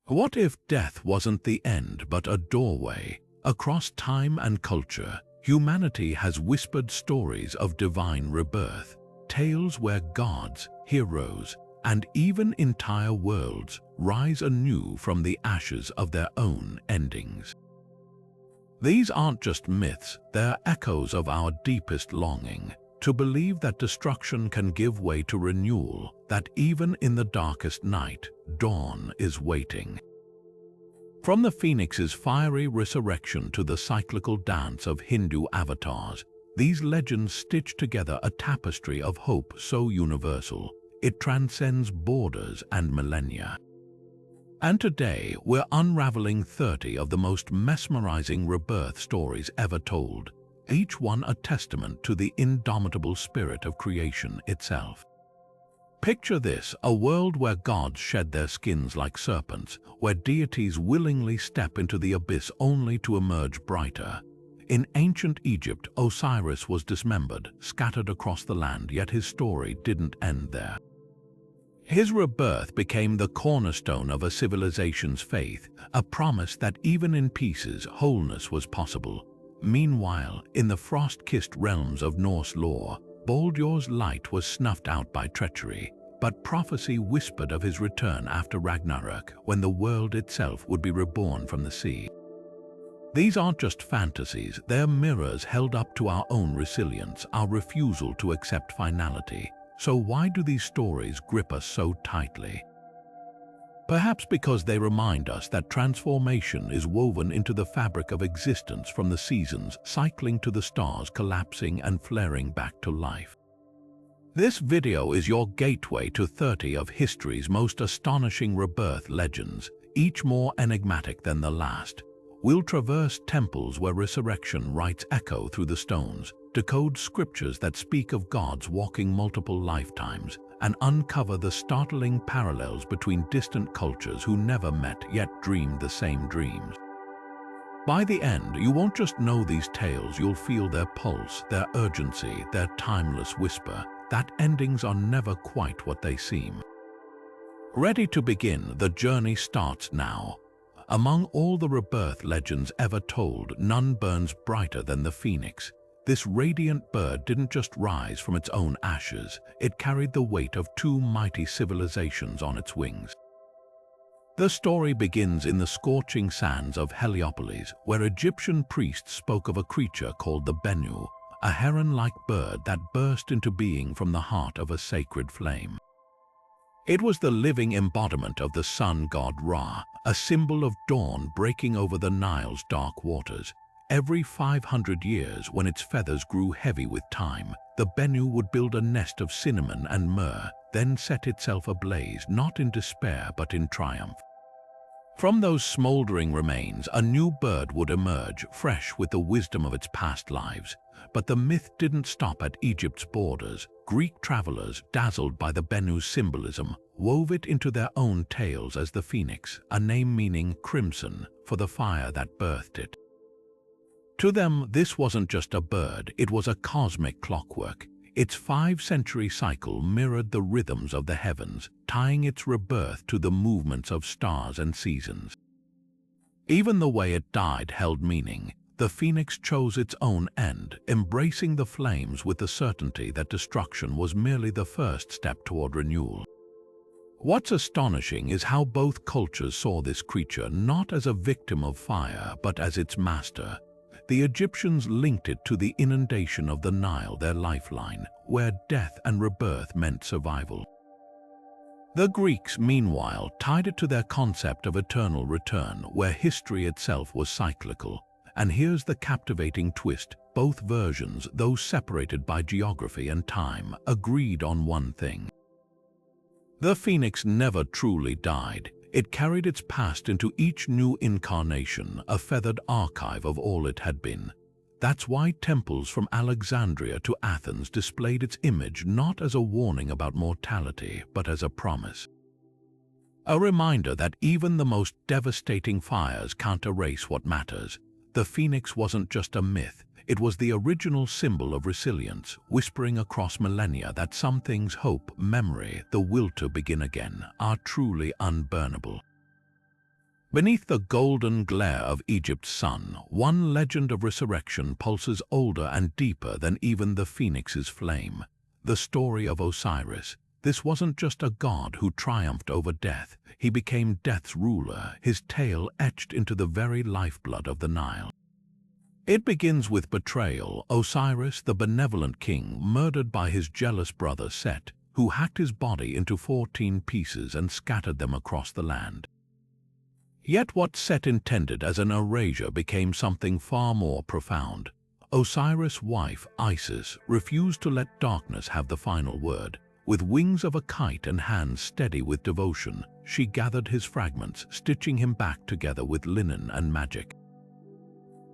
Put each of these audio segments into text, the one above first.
What if death wasn't the end but a doorway? Across time and culture, humanity has whispered stories of divine rebirth, tales where gods, heroes, and even entire worlds rise anew from the ashes of their own endings. These aren't just myths, they're echoes of our deepest longing, to believe that destruction can give way to renewal, that even in the darkest night, dawn is waiting. From the phoenix's fiery resurrection to the cyclical dance of Hindu avatars, these legends stitch together a tapestry of hope so universal, it transcends borders and millennia. And today, we're unraveling 30 of the most mesmerizing rebirth stories ever told, each one a testament to the indomitable spirit of creation itself. Picture this, a world where gods shed their skins like serpents, where deities willingly step into the abyss only to emerge brighter. In ancient Egypt, Osiris was dismembered, scattered across the land, yet his story didn't end there. His rebirth became the cornerstone of a civilization's faith, a promise that even in pieces, wholeness was possible. Meanwhile, in the frost-kissed realms of Norse lore, Baldur's light was snuffed out by treachery, but prophecy whispered of his return after Ragnarok, when the world itself would be reborn from the sea. These aren't just fantasies, they're mirrors held up to our own resilience, our refusal to accept finality. So why do these stories grip us so tightly? Perhaps because they remind us that transformation is woven into the fabric of existence, from the seasons cycling to the stars collapsing and flaring back to life. This video is your gateway to 30 of history's most astonishing rebirth legends, each more enigmatic than the last. We'll traverse temples where resurrection rites echo through the stones, decode scriptures that speak of gods walking multiple lifetimes, and uncover the startling parallels between distant cultures who never met yet dreamed the same dreams. By the end, you won't just know these tales, you'll feel their pulse, their urgency, their timeless whisper, that endings are never quite what they seem. Ready to begin, the journey starts now. Among all the rebirth legends ever told, none burns brighter than the phoenix. This radiant bird didn't just rise from its own ashes, it carried the weight of two mighty civilizations on its wings. The story begins in the scorching sands of Heliopolis, where Egyptian priests spoke of a creature called the Bennu, a heron-like bird that burst into being from the heart of a sacred flame. It was the living embodiment of the sun god Ra, a symbol of dawn breaking over the Nile's dark waters. Every 500 years, when its feathers grew heavy with time, the Bennu would build a nest of cinnamon and myrrh, then set itself ablaze, not in despair but in triumph. From those smoldering remains, a new bird would emerge, fresh with the wisdom of its past lives. But the myth didn't stop at Egypt's borders. Greek travelers, dazzled by the Bennu's symbolism, wove it into their own tales as the phoenix, a name meaning crimson, for the fire that birthed it. To them, this wasn't just a bird, it was a cosmic clockwork. Its 5-century cycle mirrored the rhythms of the heavens, tying its rebirth to the movements of stars and seasons. Even the way it died held meaning. The phoenix chose its own end, embracing the flames with the certainty that destruction was merely the first step toward renewal. What's astonishing is how both cultures saw this creature not as a victim of fire, but as its master. The Egyptians linked it to the inundation of the Nile, their lifeline, where death and rebirth meant survival. The Greeks, meanwhile, tied it to their concept of eternal return, where history itself was cyclical. And here's the captivating twist: both versions, though separated by geography and time, agreed on one thing. The phoenix never truly died. It carried its past into each new incarnation, a feathered archive of all it had been. That's why temples from Alexandria to Athens displayed its image not as a warning about mortality, but as a promise. A reminder that even the most devastating fires can't erase what matters. The phoenix wasn't just a myth, it was the original symbol of resilience, whispering across millennia that some things, hope, memory, the will to begin again, are truly unburnable. Beneath the golden glare of Egypt's sun, one legend of resurrection pulses older and deeper than even the phoenix's flame. The story of Osiris. This wasn't just a god who triumphed over death. He became death's ruler, his tale etched into the very lifeblood of the Nile. It begins with betrayal. Osiris, the benevolent king, murdered by his jealous brother Set, who hacked his body into 14 pieces and scattered them across the land. Yet what Set intended as an erasure became something far more profound. Osiris' wife, Isis, refused to let darkness have the final word. With wings of a kite and hands steady with devotion, she gathered his fragments, stitching him back together with linen and magic.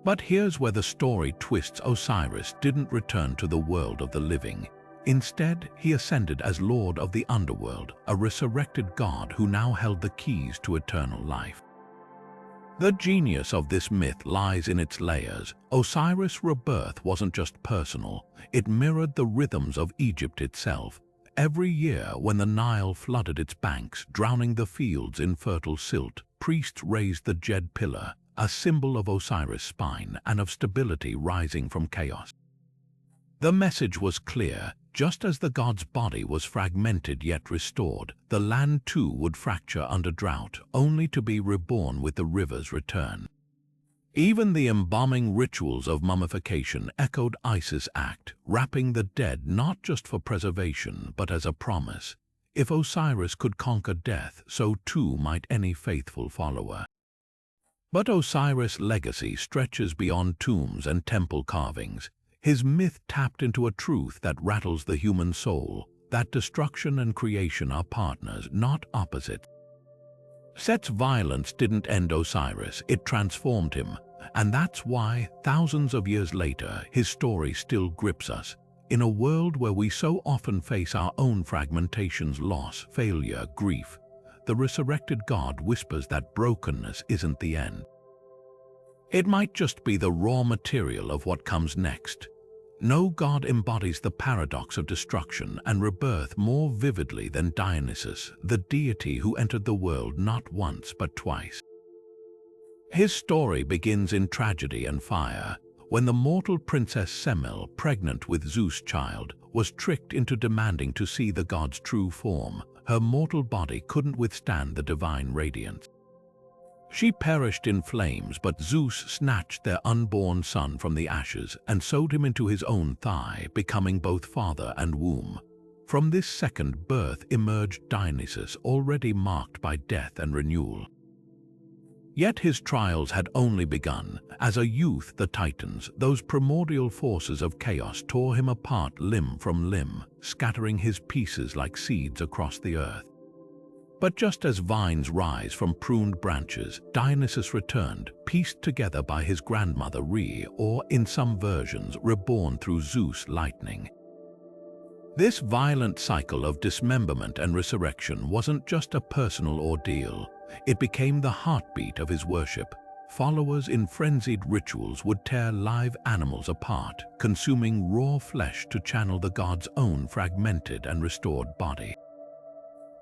But here's where the story twists. Osiris didn't return to the world of the living. Instead, he ascended as Lord of the Underworld, a resurrected god who now held the keys to eternal life. The genius of this myth lies in its layers. Osiris' rebirth wasn't just personal, it mirrored the rhythms of Egypt itself. Every year, when the Nile flooded its banks, drowning the fields in fertile silt, priests raised the Djed pillar, a symbol of Osiris' spine and of stability rising from chaos. The message was clear. Just as the god's body was fragmented yet restored, the land too would fracture under drought, only to be reborn with the river's return. Even the embalming rituals of mummification echoed Isis' act, wrapping the dead not just for preservation but as a promise. If Osiris could conquer death, so too might any faithful follower. But Osiris' legacy stretches beyond tombs and temple carvings. His myth tapped into a truth that rattles the human soul, that destruction and creation are partners, not opposites. Set's violence didn't end Osiris, it transformed him, and that's why, thousands of years later, his story still grips us. In a world where we so often face our own fragmentations, loss, failure, grief, the resurrected God whispers that brokenness isn't the end. It might just be the raw material of what comes next. No god embodies the paradox of destruction and rebirth more vividly than Dionysus, the deity who entered the world not once but twice. His story begins in tragedy and fire, when the mortal princess Semele, pregnant with Zeus' child, was tricked into demanding to see the god's true form. Her mortal body couldn't withstand the divine radiance. She perished in flames, but Zeus snatched their unborn son from the ashes and sewed him into his own thigh, becoming both father and womb. From this second birth emerged Dionysus, already marked by death and renewal. Yet his trials had only begun. As a youth, the Titans, those primordial forces of chaos, tore him apart limb from limb, scattering his pieces like seeds across the earth. But just as vines rise from pruned branches, Dionysus returned, pieced together by his grandmother Re, or in some versions, reborn through Zeus' lightning. This violent cycle of dismemberment and resurrection wasn't just a personal ordeal. It became the heartbeat of his worship. Followers in frenzied rituals would tear live animals apart, consuming raw flesh to channel the god's own fragmented and restored body.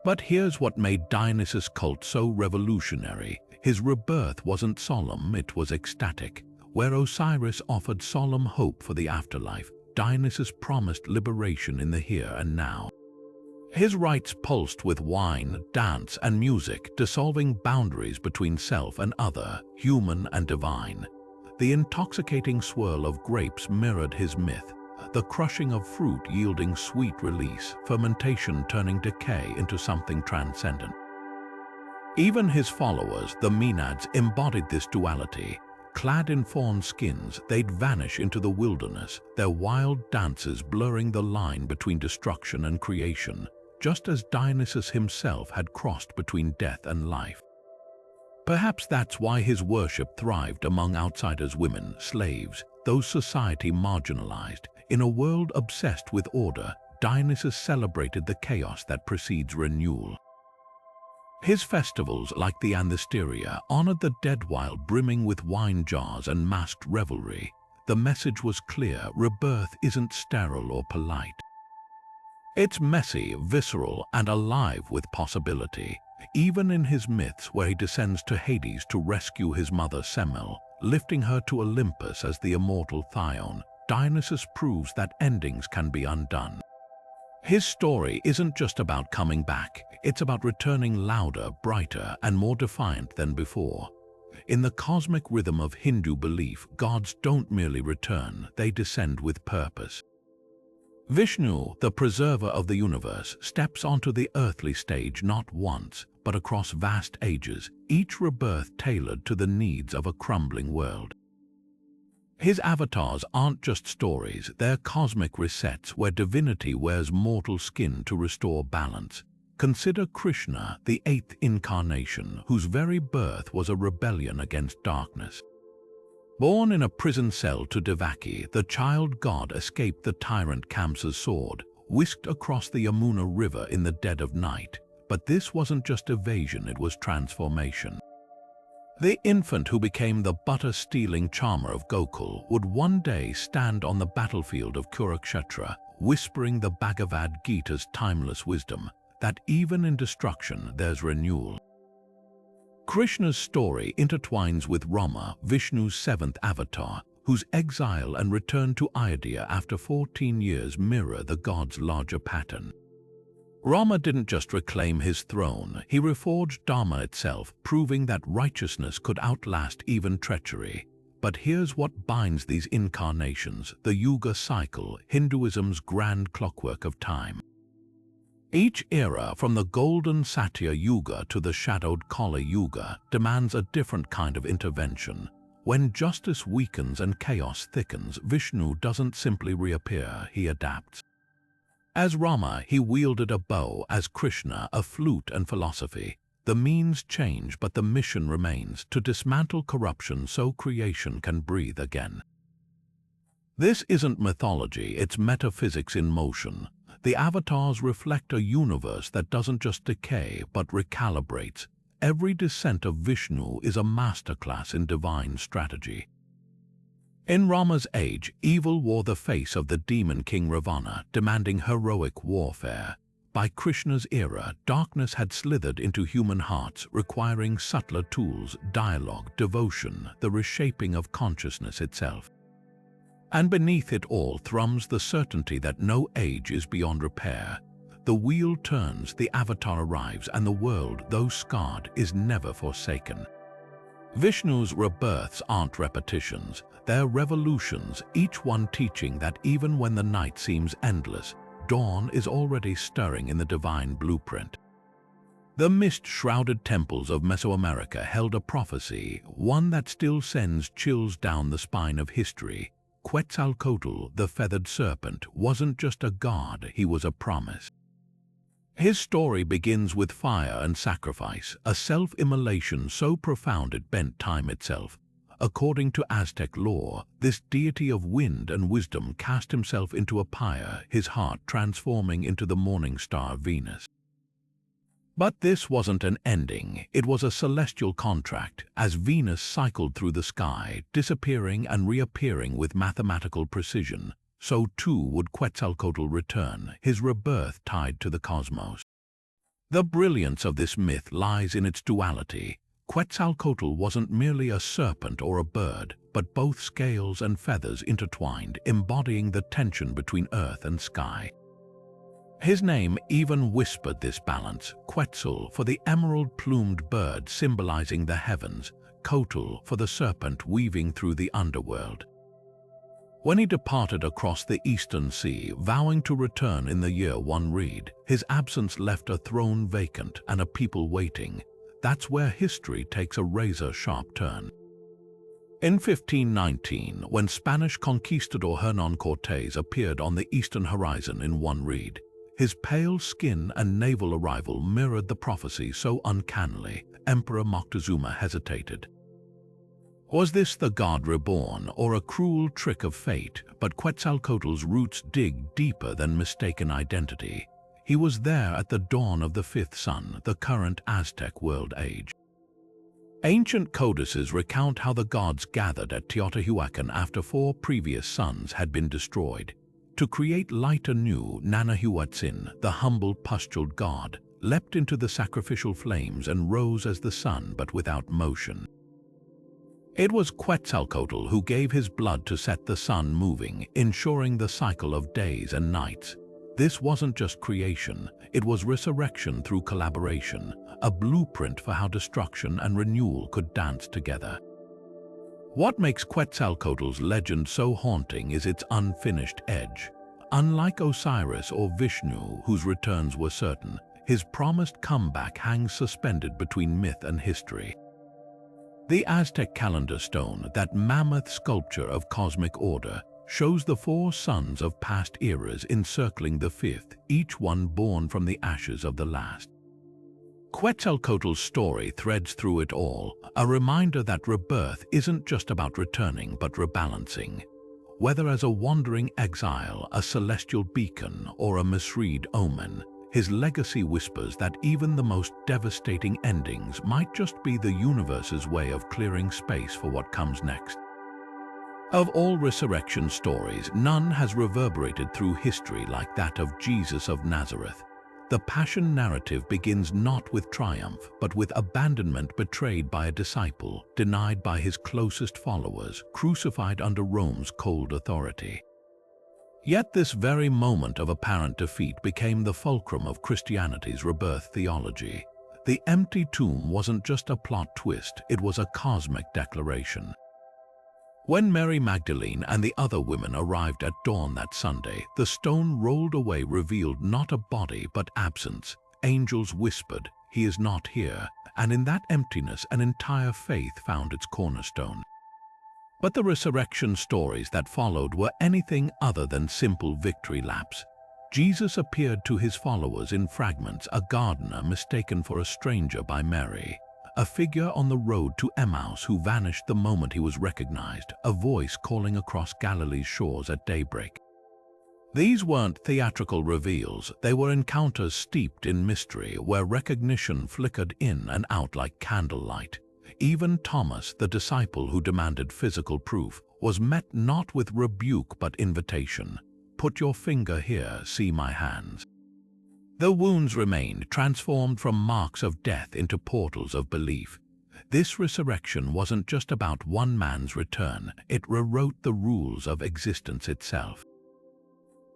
But here's what made Dionysus' cult so revolutionary. His rebirth wasn't solemn, it was ecstatic. Where Osiris offered solemn hope for the afterlife, Dionysus promised liberation in the here and now. His rites pulsed with wine, dance, and music, dissolving boundaries between self and other, human and divine. The intoxicating swirl of grapes mirrored his myth, the crushing of fruit yielding sweet release, fermentation turning decay into something transcendent. Even his followers, the Maenads, embodied this duality. Clad in fawn skins, they'd vanish into the wilderness, their wild dances blurring the line between destruction and creation, just as Dionysus himself had crossed between death and life. Perhaps that's why his worship thrived among outsiders, women, slaves, those society marginalized. In a world obsessed with order, Dionysus celebrated the chaos that precedes renewal. His festivals, like the Anthesteria, honored the dead while brimming with wine jars and masked revelry. The message was clear: rebirth isn't sterile or polite. It's messy, visceral, and alive with possibility. Even in his myths, where he descends to Hades to rescue his mother Semele, lifting her to Olympus as the immortal Thyone, Dionysus proves that endings can be undone. His story isn't just about coming back, it's about returning louder, brighter, and more defiant than before. In the cosmic rhythm of Hindu belief, gods don't merely return, they descend with purpose. Vishnu, the preserver of the universe, steps onto the earthly stage not once, but across vast ages, each rebirth tailored to the needs of a crumbling world. His avatars aren't just stories, they're cosmic resets where divinity wears mortal skin to restore balance. Consider Krishna, the eighth incarnation, whose very birth was a rebellion against darkness. Born in a prison cell to Devaki, the child god escaped the tyrant Kamsa's sword, whisked across the Yamuna River in the dead of night. But this wasn't just evasion, it was transformation. The infant who became the butter-stealing charmer of Gokul would one day stand on the battlefield of Kurukshetra, whispering the Bhagavad Gita's timeless wisdom, that even in destruction there's renewal. Krishna's story intertwines with Rama, Vishnu's seventh avatar, whose exile and return to Ayodhya after 14 years mirror the god's larger pattern. Rama didn't just reclaim his throne, he reforged Dharma itself, proving that righteousness could outlast even treachery. But here's what binds these incarnations: the Yuga cycle, Hinduism's grand clockwork of time. Each era, from the golden Satya Yuga to the shadowed Kali Yuga, demands a different kind of intervention. When justice weakens and chaos thickens, Vishnu doesn't simply reappear, he adapts. As Rama, he wielded a bow; as Krishna, a flute and philosophy. The means change, but the mission remains, to dismantle corruption so creation can breathe again. This isn't mythology, it's metaphysics in motion. The avatars reflect a universe that doesn't just decay, but recalibrates. Every descent of Vishnu is a masterclass in divine strategy. In Rama's age, evil wore the face of the demon king Ravana, demanding heroic warfare. By Krishna's era, darkness had slithered into human hearts, requiring subtler tools, dialogue, devotion, the reshaping of consciousness itself. And beneath it all thrums the certainty that no age is beyond repair. The wheel turns, the avatar arrives, and the world, though scarred, is never forsaken. Vishnu's rebirths aren't repetitions, they're revolutions, each one teaching that even when the night seems endless, dawn is already stirring in the divine blueprint. The mist-shrouded temples of Mesoamerica held a prophecy, one that still sends chills down the spine of history. Quetzalcoatl, the feathered serpent, wasn't just a god, he was a promise. His story begins with fire and sacrifice, a self-immolation so profound it bent time itself. According to Aztec lore, this deity of wind and wisdom cast himself into a pyre, his heart transforming into the morning star Venus. But this wasn't an ending, it was a celestial contract. As Venus cycled through the sky, disappearing and reappearing with mathematical precision, so too would Quetzalcoatl return, his rebirth tied to the cosmos. The brilliance of this myth lies in its duality. Quetzalcoatl wasn't merely a serpent or a bird, but both scales and feathers intertwined, embodying the tension between earth and sky. His name even whispered this balance: Quetzal for the emerald-plumed bird symbolizing the heavens, Coatl for the serpent weaving through the underworld. When he departed across the eastern sea, vowing to return in the year 1 read, his absence left a throne vacant and a people waiting. That's where history takes a razor-sharp turn. In 1519, when Spanish conquistador Hernán Cortés appeared on the eastern horizon in 1 read, his pale skin and naval arrival mirrored the prophecy so uncannily, Emperor Moctezuma hesitated. Was this the god reborn, or a cruel trick of fate? But Quetzalcoatl's roots dig deeper than mistaken identity. He was there at the dawn of the fifth sun, the current Aztec world age. Ancient codices recount how the gods gathered at Teotihuacan after 4 previous suns had been destroyed. To create light anew, Nanahuatzin, the humble pustuled god, leapt into the sacrificial flames and rose as the sun but without motion. It was Quetzalcoatl who gave his blood to set the sun moving, ensuring the cycle of days and nights. This wasn't just creation, it was resurrection through collaboration, a blueprint for how destruction and renewal could dance together. What makes Quetzalcoatl's legend so haunting is its unfinished edge. Unlike Osiris or Vishnu, whose returns were certain, his promised comeback hangs suspended between myth and history. The Aztec calendar stone, that mammoth sculpture of cosmic order, shows the four suns of past eras encircling the fifth, each one born from the ashes of the last. Quetzalcoatl's story threads through it all, a reminder that rebirth isn't just about returning but rebalancing. Whether as a wandering exile, a celestial beacon, or a misread omen, his legacy whispers that even the most devastating endings might just be the universe's way of clearing space for what comes next. Of all resurrection stories, none has reverberated through history like that of Jesus of Nazareth. The Passion narrative begins not with triumph, but with abandonment, betrayed by a disciple, denied by his closest followers, crucified under Rome's cold authority. Yet this very moment of apparent defeat became the fulcrum of Christianity's rebirth theology. The empty tomb wasn't just a plot twist, it was a cosmic declaration. When Mary Magdalene and the other women arrived at dawn that Sunday, the stone rolled away revealed not a body but absence. Angels whispered, "He is not here," and in that emptiness an entire faith found its cornerstone. But the resurrection stories that followed were anything other than simple victory laps. Jesus appeared to his followers in fragments, a gardener mistaken for a stranger by Mary, a figure on the road to Emmaus who vanished the moment he was recognized, a voice calling across Galilee's shores at daybreak. These weren't theatrical reveals, they were encounters steeped in mystery where recognition flickered in and out like candlelight. Even Thomas, the disciple who demanded physical proof, was met not with rebuke but invitation. "Put your finger here, see my hands." The wounds remained, transformed from marks of death into portals of belief. This resurrection wasn't just about one man's return, it rewrote the rules of existence itself.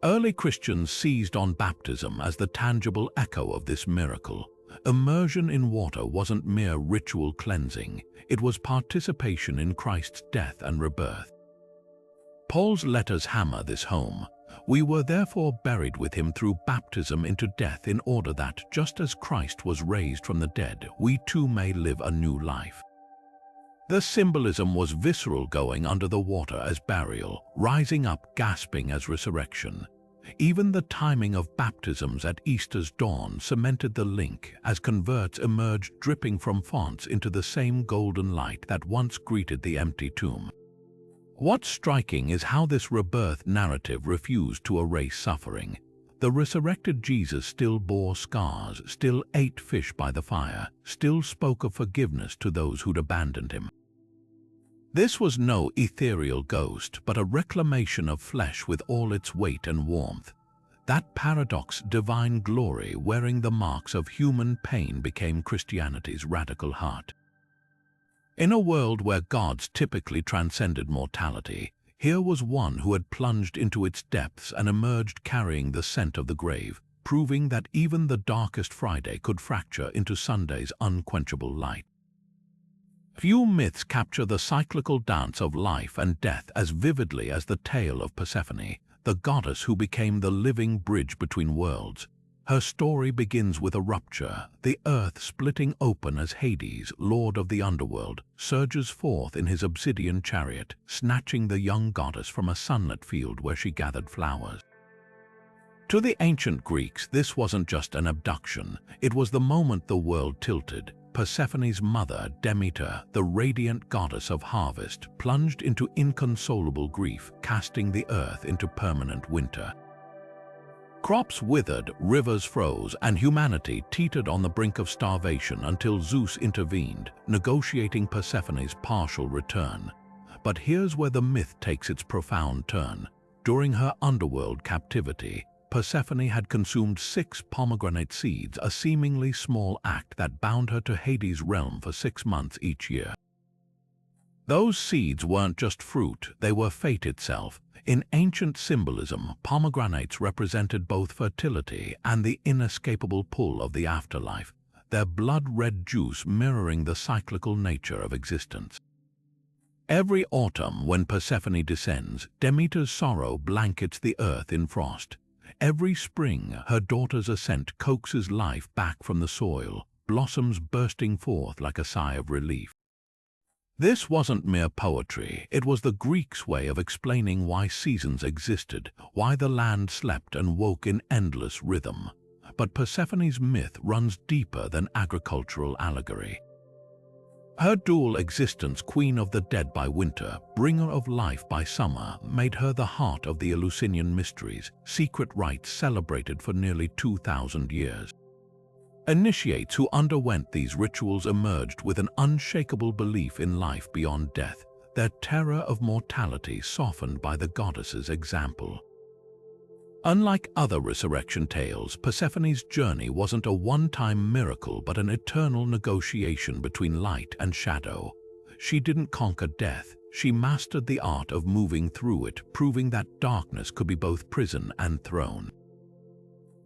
Early Christians seized on baptism as the tangible echo of this miracle. Immersion in water wasn't mere ritual cleansing, it was participation in Christ's death and rebirth. Paul's letters hammer this home. "We were therefore buried with him through baptism into death, in order that, just as Christ was raised from the dead, we too may live a new life." The symbolism was visceral, going under the water as burial, rising up gasping as resurrection. Even the timing of baptisms at Easter's dawn cemented the link, as converts emerged dripping from fonts into the same golden light that once greeted the empty tomb. What's striking is how this rebirth narrative refused to erase suffering. The resurrected Jesus still bore scars, still ate fish by the fire, still spoke of forgiveness to those who'd abandoned him. This was no ethereal ghost, but a reclamation of flesh with all its weight and warmth. That paradox, divine glory wearing the marks of human pain, became Christianity's radical heart. In a world where gods typically transcended mortality, here was one who had plunged into its depths and emerged carrying the scent of the grave, proving that even the darkest Friday could fracture into Sunday's unquenchable light. Few myths capture the cyclical dance of life and death as vividly as the tale of Persephone, the goddess who became the living bridge between worlds. Her story begins with a rupture, the earth splitting open as Hades, lord of the underworld, surges forth in his obsidian chariot, snatching the young goddess from a sunlit field where she gathered flowers. To the ancient Greeks, this wasn't just an abduction, it was the moment the world tilted. Persephone's mother, Demeter, the radiant goddess of harvest, plunged into inconsolable grief, casting the earth into permanent winter. Crops withered, rivers froze, and humanity teetered on the brink of starvation until Zeus intervened, negotiating Persephone's partial return. But here's where the myth takes its profound turn. During her underworld captivity, Persephone had consumed 6 pomegranate seeds, a seemingly small act that bound her to Hades' realm for 6 months each year. Those seeds weren't just fruit, they were fate itself. In ancient symbolism, pomegranates represented both fertility and the inescapable pull of the afterlife, their blood-red juice mirroring the cyclical nature of existence. Every autumn, when Persephone descends, Demeter's sorrow blankets the earth in frost. Every spring, her daughter's ascent coaxes life back from the soil, blossoms bursting forth like a sigh of relief. This wasn't mere poetry, it was the Greeks' way of explaining why seasons existed, why the land slept and woke in endless rhythm. But Persephone's myth runs deeper than agricultural allegory. Her dual existence, queen of the dead by winter, bringer of life by summer, made her the heart of the Eleusinian mysteries, secret rites celebrated for nearly 2,000 years. Initiates who underwent these rituals emerged with an unshakable belief in life beyond death, their terror of mortality softened by the goddess's example. Unlike other resurrection tales, Persephone's journey wasn't a one-time miracle but an eternal negotiation between light and shadow. She didn't conquer death, she mastered the art of moving through it, proving that darkness could be both prison and throne.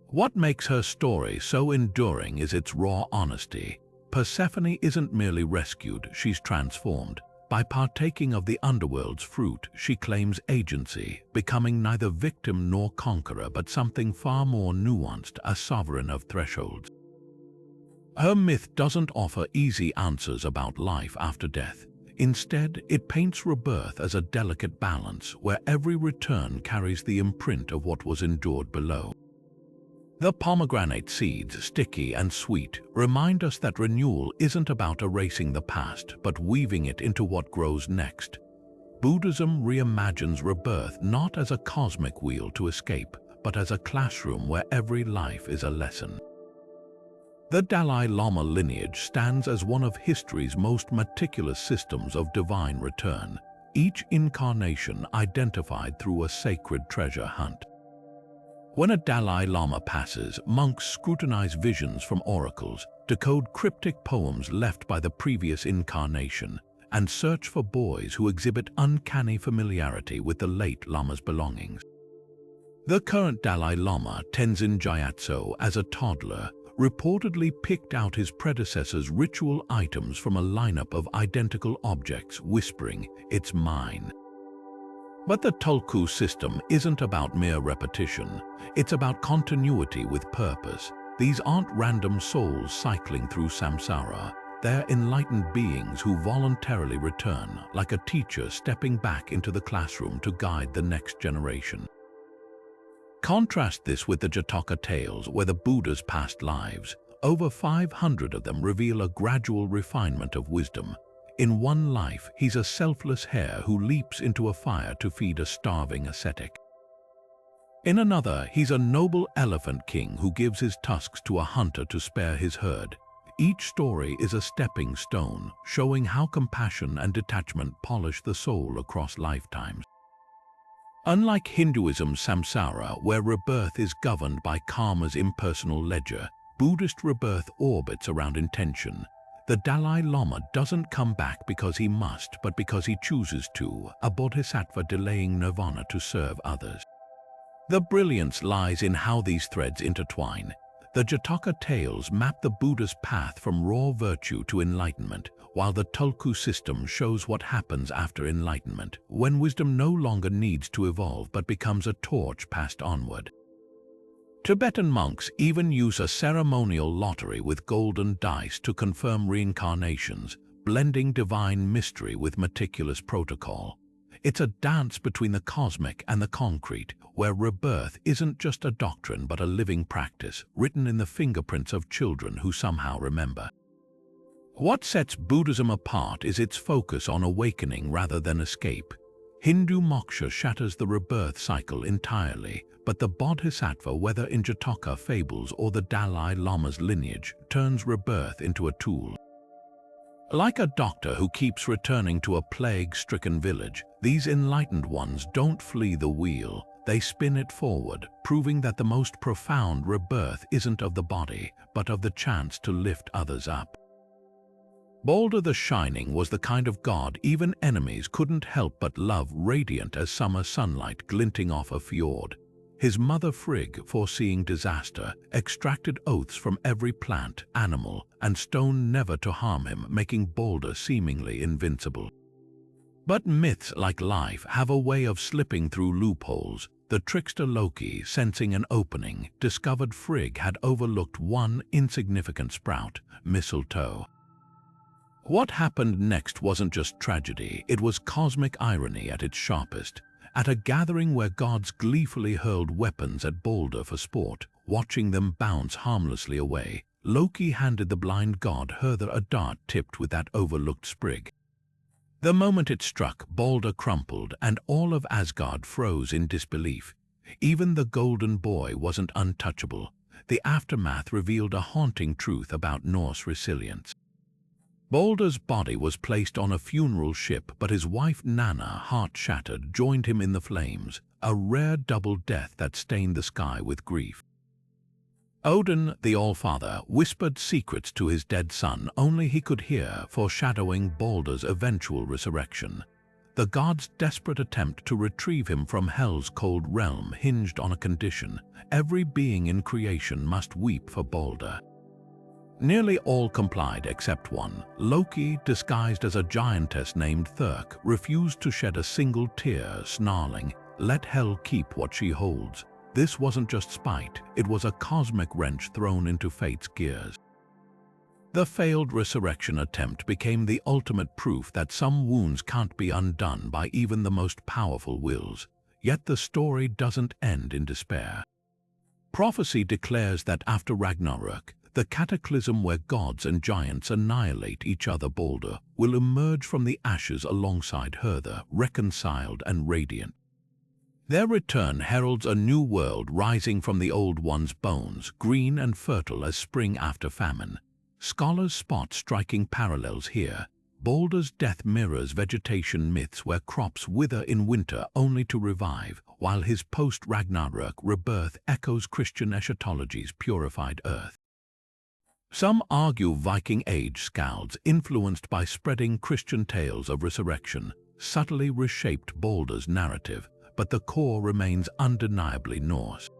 What makes her story so enduring is its raw honesty. Persephone isn't merely rescued, she's transformed. By partaking of the underworld's fruit, she claims agency, becoming neither victim nor conqueror but something far more nuanced, a sovereign of thresholds. Her myth doesn't offer easy answers about life after death. Instead, it paints rebirth as a delicate balance where every return carries the imprint of what was endured below. The pomegranate seeds, sticky and sweet, remind us that renewal isn't about erasing the past, but weaving it into what grows next. Buddhism reimagines rebirth not as a cosmic wheel to escape, but as a classroom where every life is a lesson. The Dalai Lama lineage stands as one of history's most meticulous systems of divine return, each incarnation identified through a sacred treasure hunt. When a Dalai Lama passes, monks scrutinize visions from oracles, decode cryptic poems left by the previous incarnation, and search for boys who exhibit uncanny familiarity with the late Lama's belongings. The current Dalai Lama, Tenzin Gyatso, as a toddler, reportedly picked out his predecessor's ritual items from a lineup of identical objects, whispering, "It's mine." But the Tulku system isn't about mere repetition, it's about continuity with purpose. These aren't random souls cycling through samsara, they're enlightened beings who voluntarily return, like a teacher stepping back into the classroom to guide the next generation. Contrast this with the Jataka tales, where the Buddha's past lives, over 500 of them, reveal a gradual refinement of wisdom. In one life, he's a selfless hare who leaps into a fire to feed a starving ascetic. In another, he's a noble elephant king who gives his tusks to a hunter to spare his herd. Each story is a stepping stone, showing how compassion and detachment polish the soul across lifetimes. Unlike Hinduism's samsara, where rebirth is governed by karma's impersonal ledger, Buddhist rebirth orbits around intention. The Dalai Lama doesn't come back because he must, but because he chooses to, a bodhisattva delaying nirvana to serve others. The brilliance lies in how these threads intertwine. The Jataka tales map the Buddha's path from raw virtue to enlightenment, while the Tulku system shows what happens after enlightenment, when wisdom no longer needs to evolve but becomes a torch passed onward. Tibetan monks even use a ceremonial lottery with golden dice to confirm reincarnations, blending divine mystery with meticulous protocol. It's a dance between the cosmic and the concrete, where rebirth isn't just a doctrine but a living practice, written in the fingerprints of children who somehow remember. What sets Buddhism apart is its focus on awakening rather than escape. Hindu moksha shatters the rebirth cycle entirely, but the bodhisattva, whether in Jataka fables or the Dalai Lama's lineage, turns rebirth into a tool. Like a doctor who keeps returning to a plague-stricken village, these enlightened ones don't flee the wheel, they spin it forward, proving that the most profound rebirth isn't of the body, but of the chance to lift others up. Balder the Shining was the kind of god even enemies couldn't help but love, radiant as summer sunlight glinting off a fjord. His mother Frigg, foreseeing disaster, extracted oaths from every plant, animal, and stone never to harm him, making Balder seemingly invincible. But myths, like life, have a way of slipping through loopholes. The trickster Loki, sensing an opening, discovered Frigg had overlooked one insignificant sprout, mistletoe. What happened next wasn't just tragedy, it was cosmic irony at its sharpest. At a gathering where gods gleefully hurled weapons at Balder for sport, watching them bounce harmlessly away, Loki handed the blind god Hertha a dart tipped with that overlooked sprig. The moment it struck, Balder crumpled, and all of Asgard froze in disbelief. Even the golden boy wasn't untouchable. The aftermath revealed a haunting truth about Norse resilience. Balder's body was placed on a funeral ship, but his wife Nanna, heart-shattered, joined him in the flames, a rare double death that stained the sky with grief. Odin, the All-Father, whispered secrets to his dead son only he could hear, foreshadowing Balder's eventual resurrection. The god's desperate attempt to retrieve him from Hel's cold realm hinged on a condition: every being in creation must weep for Balder. Nearly all complied except one. Loki, disguised as a giantess named Thirk, refused to shed a single tear, snarling, "Let Hel keep what she holds." This wasn't just spite, it was a cosmic wrench thrown into fate's gears. The failed resurrection attempt became the ultimate proof that some wounds can't be undone by even the most powerful wills. Yet the story doesn't end in despair. Prophecy declares that after Ragnarok, the cataclysm where gods and giants annihilate each other, Balder will emerge from the ashes alongside Hertha, reconciled and radiant. Their return heralds a new world rising from the old one's bones, green and fertile as spring after famine. Scholars spot striking parallels here. Balder's death mirrors vegetation myths where crops wither in winter only to revive, while his post-Ragnarok rebirth echoes Christian eschatology's purified earth. Some argue Viking Age scalds, influenced by spreading Christian tales of resurrection, subtly reshaped Balder's narrative, but the core remains undeniably Norse.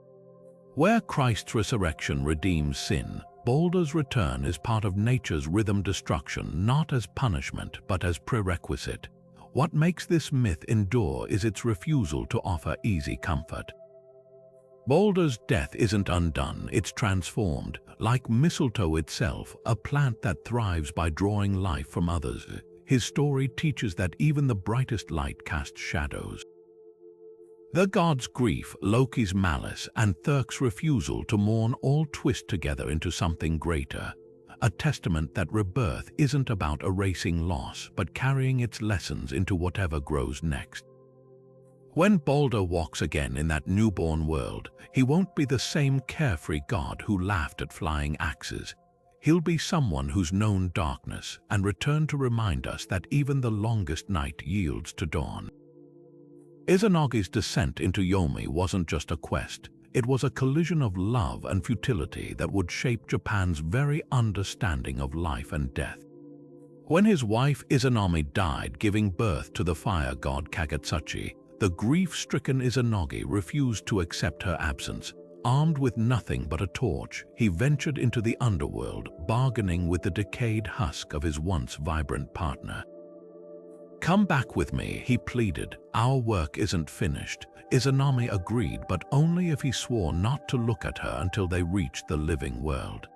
Where Christ's resurrection redeems sin, Balder's return is part of nature's rhythm destruction, not as punishment but as prerequisite. What makes this myth endure is its refusal to offer easy comfort. Balder's death isn't undone, it's transformed. Like mistletoe itself, a plant that thrives by drawing life from others, his story teaches that even the brightest light casts shadows. The god's grief, Loki's malice, and Thirk's refusal to mourn all twist together into something greater, a testament that rebirth isn't about erasing loss, but carrying its lessons into whatever grows next. When Balder walks again in that newborn world, he won't be the same carefree god who laughed at flying axes. He'll be someone who's known darkness and returned to remind us that even the longest night yields to dawn. Izanagi's descent into Yomi wasn't just a quest, it was a collision of love and futility that would shape Japan's very understanding of life and death. When his wife Izanami died, giving birth to the fire god Kagetsuchi, the grief-stricken Izanagi refused to accept her absence. Armed with nothing but a torch, he ventured into the underworld, bargaining with the decayed husk of his once vibrant partner. "Come back with me," he pleaded. "Our work isn't finished." Izanami agreed, but only if he swore not to look at her until they reached the living world.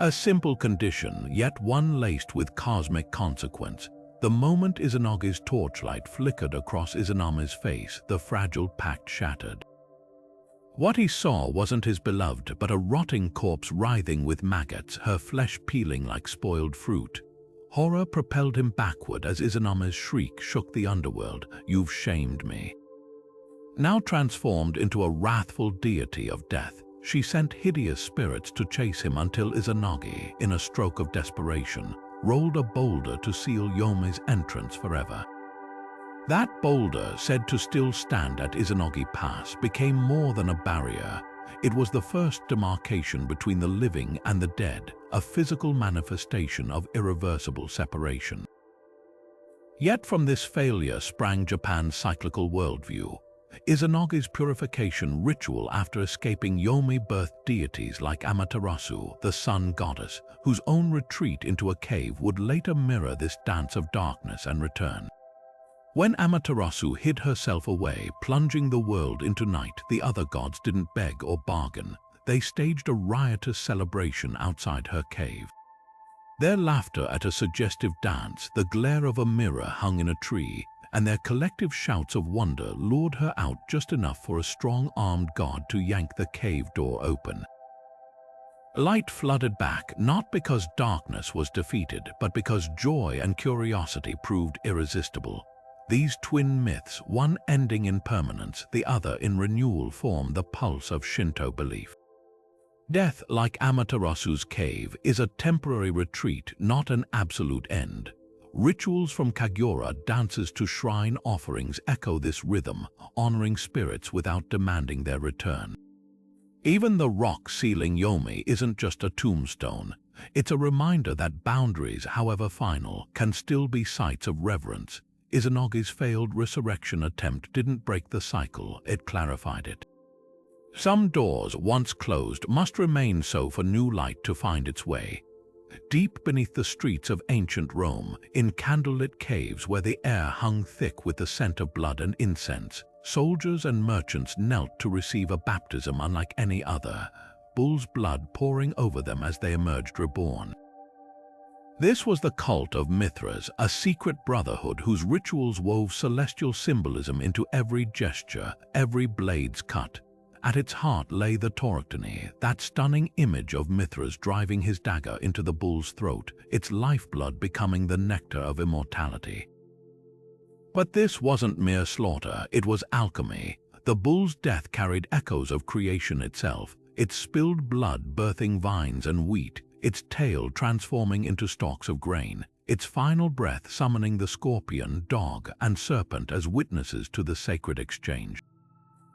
A simple condition, yet one laced with cosmic consequence. The moment Izanagi's torchlight flickered across Izanami's face, the fragile pact shattered. What he saw wasn't his beloved, but a rotting corpse writhing with maggots, her flesh peeling like spoiled fruit. Horror propelled him backward as Izanami's shriek shook the underworld. "You've shamed me." Now transformed into a wrathful deity of death, she sent hideous spirits to chase him until Izanagi, in a stroke of desperation, rolled a boulder to seal Yomi's entrance forever. That boulder, said to still stand at Izanogi Pass, became more than a barrier. It was the first demarcation between the living and the dead, a physical manifestation of irreversible separation. Yet from this failure sprang Japan's cyclical worldview. Izanogi's purification ritual after escaping Yomi-birthed deities like Amaterasu, the sun goddess, whose own retreat into a cave would later mirror this dance of darkness and return. When Amaterasu hid herself away, plunging the world into night, the other gods didn't beg or bargain. They staged a riotous celebration outside her cave. Their laughter at a suggestive dance, the glare of a mirror hung in a tree, and their collective shouts of wonder lured her out just enough for a strong-armed god to yank the cave door open. Light flooded back, not because darkness was defeated, but because joy and curiosity proved irresistible. These twin myths, one ending in permanence, the other in renewal, form the pulse of Shinto belief. Death, like Amaterasu's cave, is a temporary retreat, not an absolute end. Rituals from Kagyura, dances to shrine offerings, echo this rhythm, honoring spirits without demanding their return. Even the rock ceiling Yomi isn't just a tombstone. It's a reminder that boundaries, however final, can still be sites of reverence. Izanogi's failed resurrection attempt didn't break the cycle, it clarified it. Some doors, once closed, must remain so for new light to find its way. Deep beneath the streets of ancient Rome, in candlelit caves where the air hung thick with the scent of blood and incense, soldiers and merchants knelt to receive a baptism unlike any other, bull's blood pouring over them as they emerged reborn. This was the cult of Mithras, a secret brotherhood whose rituals wove celestial symbolism into every gesture, every blade's cut. At its heart lay the tauroctony, that stunning image of Mithras driving his dagger into the bull's throat, its lifeblood becoming the nectar of immortality. But this wasn't mere slaughter, it was alchemy. The bull's death carried echoes of creation itself, its spilled blood birthing vines and wheat, its tail transforming into stalks of grain, its final breath summoning the scorpion, dog, and serpent as witnesses to the sacred exchange.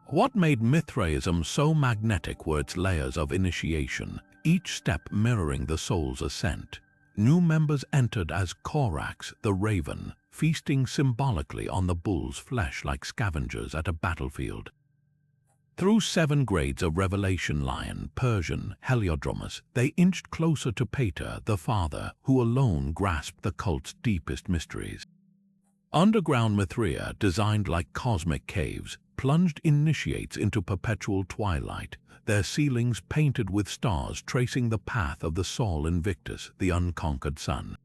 What made Mithraism so magnetic were its layers of initiation, each step mirroring the soul's ascent. New members entered as Korax, the raven, feasting symbolically on the bull's flesh like scavengers at a battlefield. Through 7 grades of revelation lion, Persian, Heliodromus, they inched closer to Pater, the father, who alone grasped the cult's deepest mysteries. Underground Mithraea, designed like cosmic caves, plunged initiates into perpetual twilight, their ceilings painted with stars tracing the path of the Sol Invictus, the unconquered sun.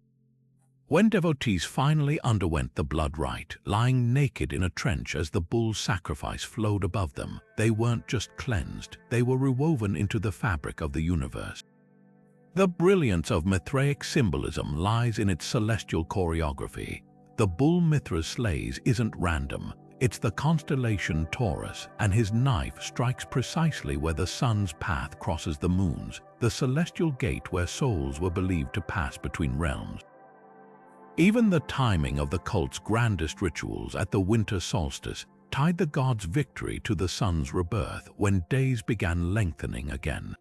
When devotees finally underwent the blood rite, lying naked in a trench as the bull's sacrifice flowed above them, they weren't just cleansed, they were rewoven into the fabric of the universe. The brilliance of Mithraic symbolism lies in its celestial choreography. The bull Mithras slays isn't random, it's the constellation Taurus, and his knife strikes precisely where the sun's path crosses the moon's, the celestial gate where souls were believed to pass between realms. Even the timing of the cult's grandest rituals at the winter solstice tied the god's victory to the sun's rebirth when days began lengthening again.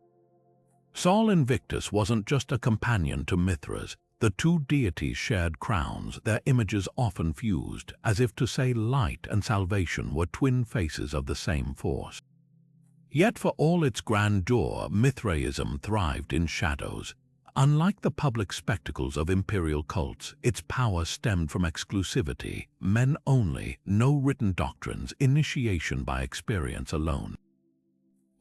Sol Invictus wasn't just a companion to Mithras. The two deities shared crowns, their images often fused, as if to say light and salvation were twin faces of the same force. Yet for all its grandeur, Mithraism thrived in shadows. Unlike the public spectacles of imperial cults, its power stemmed from exclusivity, men only, no written doctrines, initiation by experience alone.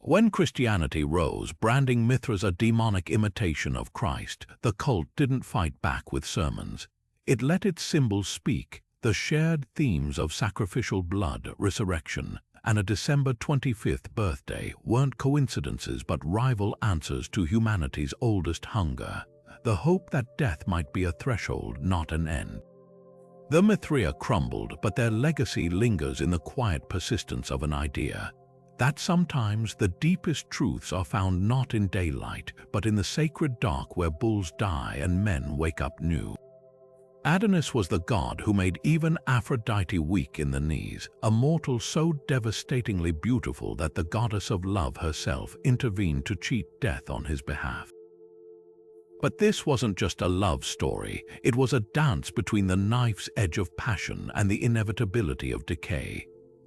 When Christianity rose, branding Mithras a demonic imitation of Christ, the cult didn't fight back with sermons. It let its symbols speak, the shared themes of sacrificial blood, resurrection, and a December 25th birthday weren't coincidences but rival answers to humanity's oldest hunger, the hope that death might be a threshold, not an end. The Mithraea crumbled, but their legacy lingers in the quiet persistence of an idea, that sometimes the deepest truths are found not in daylight, but in the sacred dark where bulls die and men wake up new. Adonis was the god who made even Aphrodite weak in the knees, a mortal so devastatingly beautiful that the goddess of love herself intervened to cheat death on his behalf. But this wasn't just a love story, it was a dance between the knife's edge of passion and the inevitability of decay.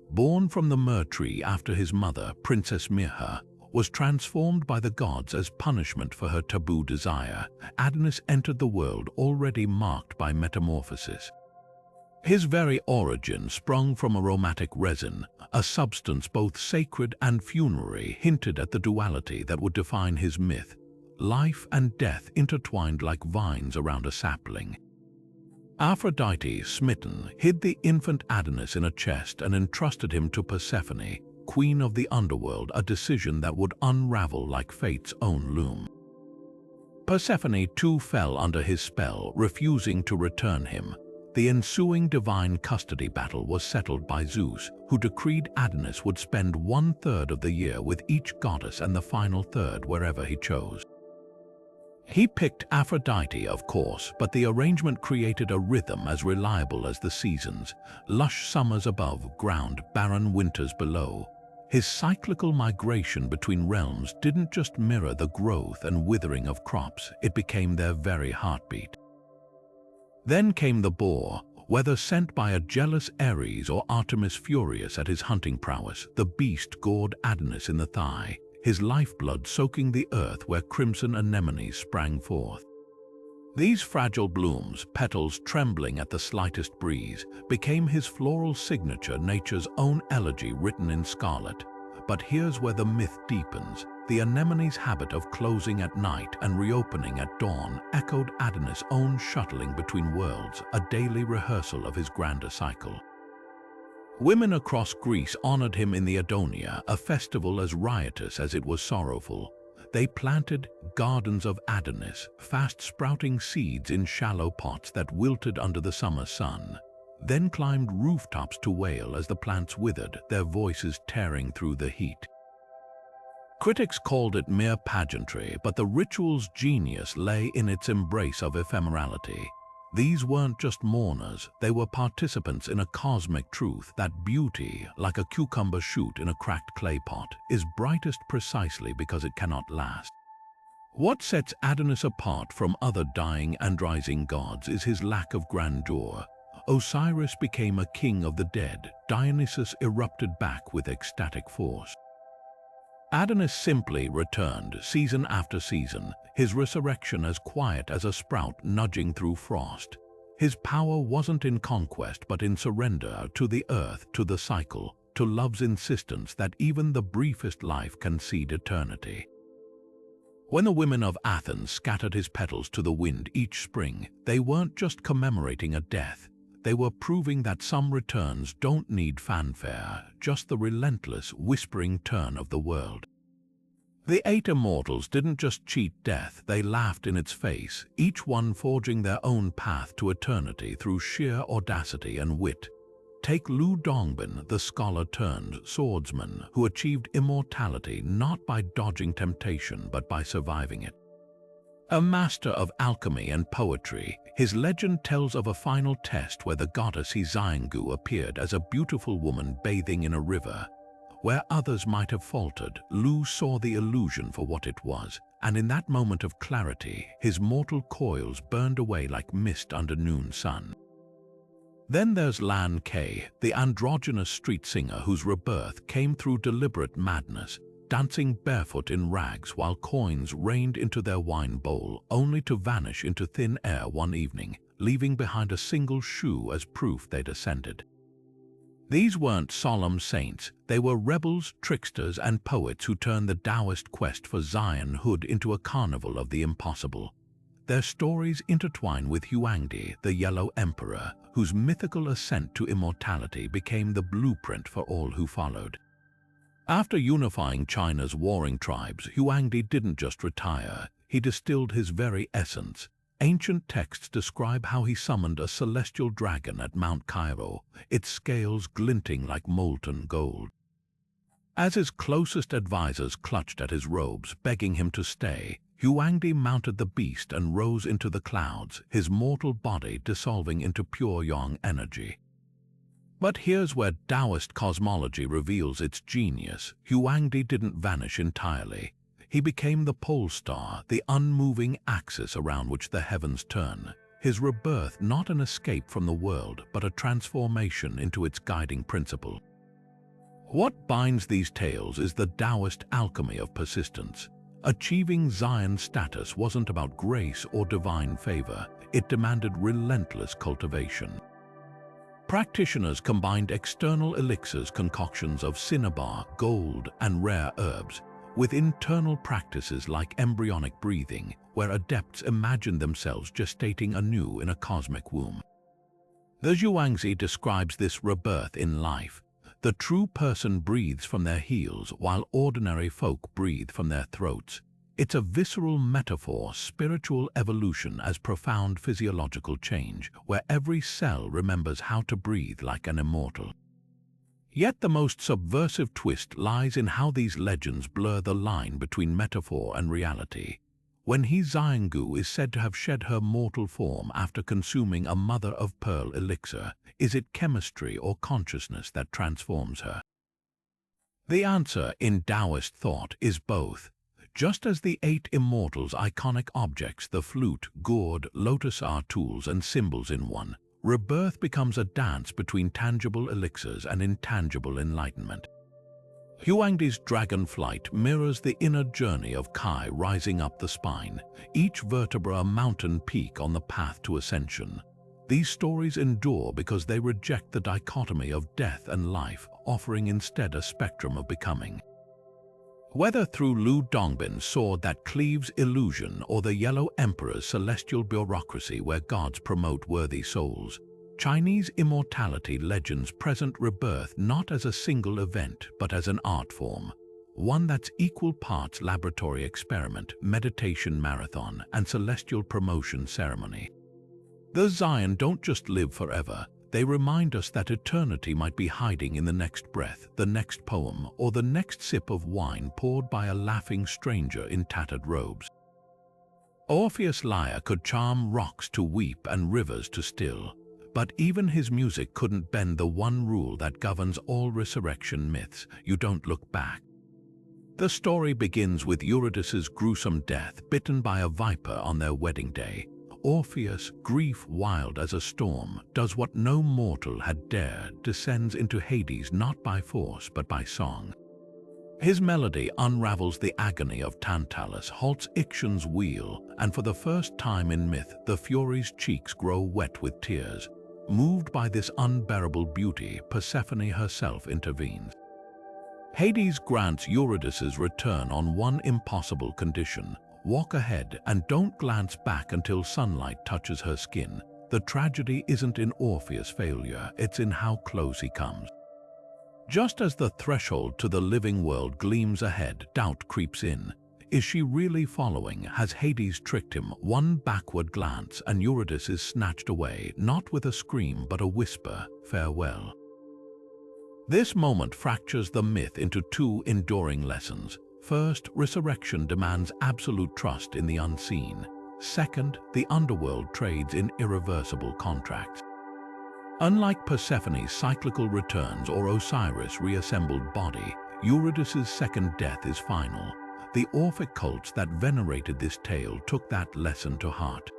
Born from the myrrh tree after his mother, Princess Mirha, was transformed by the gods as punishment for her taboo desire, Adonis entered the world already marked by metamorphosis. His very origin sprung from aromatic resin, a substance both sacred and funerary, hinted at the duality that would define his myth, life and death intertwined like vines around a sapling. Aphrodite, smitten, hid the infant Adonis in a chest and entrusted him to Persephone, queen of the underworld, a decision that would unravel like fate's own loom. Persephone too fell under his spell, refusing to return him. The ensuing divine custody battle was settled by Zeus, who decreed Adonis would spend 1/3 of the year with each goddess and the final third wherever he chose. He picked Aphrodite, of course, but the arrangement created a rhythm as reliable as the seasons, lush summers above ground, barren winters below. His cyclical migration between realms didn't just mirror the growth and withering of crops, it became their very heartbeat. Then came the boar, whether sent by a jealous Ares or Artemis furious at his hunting prowess, the beast gored Adonis in the thigh, his lifeblood soaking the earth where crimson anemones sprang forth. These fragile blooms, petals trembling at the slightest breeze, became his floral signature, nature's own elegy written in scarlet. But here's where the myth deepens. The anemone's habit of closing at night and reopening at dawn echoed Adonis' own shuttling between worlds, a daily rehearsal of his grander cycle. Women across Greece honored him in the Adonia, a festival as riotous as it was sorrowful. They planted gardens of Adonis, fast-sprouting seeds in shallow pots that wilted under the summer sun, then climbed rooftops to wail as the plants withered, their voices tearing through the heat. Critics called it mere pageantry, but the ritual's genius lay in its embrace of ephemerality. These weren't just mourners, they were participants in a cosmic truth that beauty, like a cucumber shoot in a cracked clay pot, is brightest precisely because it cannot last. What sets Adonis apart from other dying and rising gods is his lack of grandeur. Osiris became a king of the dead, Dionysus erupted back with ecstatic force. Adonis simply returned, season after season, his resurrection as quiet as a sprout nudging through frost. His power wasn't in conquest but in surrender to the earth, to the cycle, to love's insistence that even the briefest life can seed eternity. When the women of Athens scattered his petals to the wind each spring, they weren't just commemorating a death. They were proving that some returns don't need fanfare, just the relentless, whispering turn of the world. The 8 immortals didn't just cheat death, they laughed in its face, each one forging their own path to eternity through sheer audacity and wit. Take Lu Dongbin, the scholar-turned-swordsman, who achieved immortality not by dodging temptation but by surviving it. A master of alchemy and poetry, his legend tells of a final test where the goddess Hizangu appeared as a beautiful woman bathing in a river. Where others might have faltered, Lu saw the illusion for what it was, and in that moment of clarity, his mortal coils burned away like mist under noon sun. Then there's Lan Kay, the androgynous street singer whose rebirth came through deliberate madness, dancing barefoot in rags while coins rained into their wine bowl, only to vanish into thin air one evening, leaving behind a single shoe as proof they'd ascended. These weren't solemn saints, they were rebels, tricksters, and poets who turned the Taoist quest for Zionhood into a carnival of the impossible. Their stories intertwine with Huangdi, the Yellow Emperor, whose mythical ascent to immortality became the blueprint for all who followed. After unifying China's warring tribes, Huangdi didn't just retire, he distilled his very essence. Ancient texts describe how he summoned a celestial dragon at Mount Cairo, its scales glinting like molten gold. As his closest advisors clutched at his robes, begging him to stay, Huangdi mounted the beast and rose into the clouds, his mortal body dissolving into pure yang energy. But here's where Taoist cosmology reveals its genius. Huangdi didn't vanish entirely. He became the pole star, the unmoving axis around which the heavens turn. His rebirth not an escape from the world, but a transformation into its guiding principle. What binds these tales is the Taoist alchemy of persistence. Achieving Zion status wasn't about grace or divine favor. It demanded relentless cultivation. Practitioners combined external elixirs, concoctions of cinnabar, gold, and rare herbs, with internal practices like embryonic breathing, where adepts imagined themselves gestating anew in a cosmic womb. The Zhuangzi describes this rebirth in life. The true person breathes from their heels, while ordinary folk breathe from their throats. It's a visceral metaphor, spiritual evolution as profound physiological change, where every cell remembers how to breathe like an immortal. Yet the most subversive twist lies in how these legends blur the line between metaphor and reality. When He Xianggu is said to have shed her mortal form after consuming a mother-of-pearl elixir, is it chemistry or consciousness that transforms her? The answer in Taoist thought is both. Just as the 8 immortals' iconic objects, the flute, gourd, lotus, are tools and symbols in one, rebirth becomes a dance between tangible elixirs and intangible enlightenment. Huangdi's dragon flight mirrors the inner journey of Kai rising up the spine, each vertebra a mountain peak on the path to ascension. These stories endure because they reject the dichotomy of death and life, offering instead a spectrum of becoming. Whether through Lu Dongbin's sword that cleaves illusion or the Yellow Emperor's celestial bureaucracy where gods promote worthy souls, Chinese immortality legends present rebirth not as a single event but as an art form, one that's equal parts laboratory experiment, meditation marathon, and celestial promotion ceremony. The Zion don't just live forever. They remind us that eternity might be hiding in the next breath, the next poem, or the next sip of wine poured by a laughing stranger in tattered robes. Orpheus' lyre could charm rocks to weep and rivers to still, but even his music couldn't bend the one rule that governs all resurrection myths: you don't look back. The story begins with Eurydice's gruesome death, bitten by a viper on their wedding day. Orpheus, grief wild as a storm, does what no mortal had dared, descends into Hades not by force but by song. His melody unravels the agony of Tantalus, halts Ixion's wheel, and for the first time in myth, the Fury's cheeks grow wet with tears. Moved by this unbearable beauty, Persephone herself intervenes. Hades grants Eurydice's return on one impossible condition: walk ahead and don't glance back until sunlight touches her skin. The tragedy isn't in Orpheus' failure, it's in how close he comes. Just as the threshold to the living world gleams ahead, doubt creeps in. Is she really following? Has Hades tricked him? One backward glance and Eurydice is snatched away, not with a scream but a whisper, farewell. This moment fractures the myth into 2 enduring lessons. First, resurrection demands absolute trust in the unseen. Second, the underworld trades in irreversible contracts. Unlike Persephone's cyclical returns or Osiris' reassembled body, Eurydice's second death is final. The Orphic cults that venerated this tale took that lesson to heart.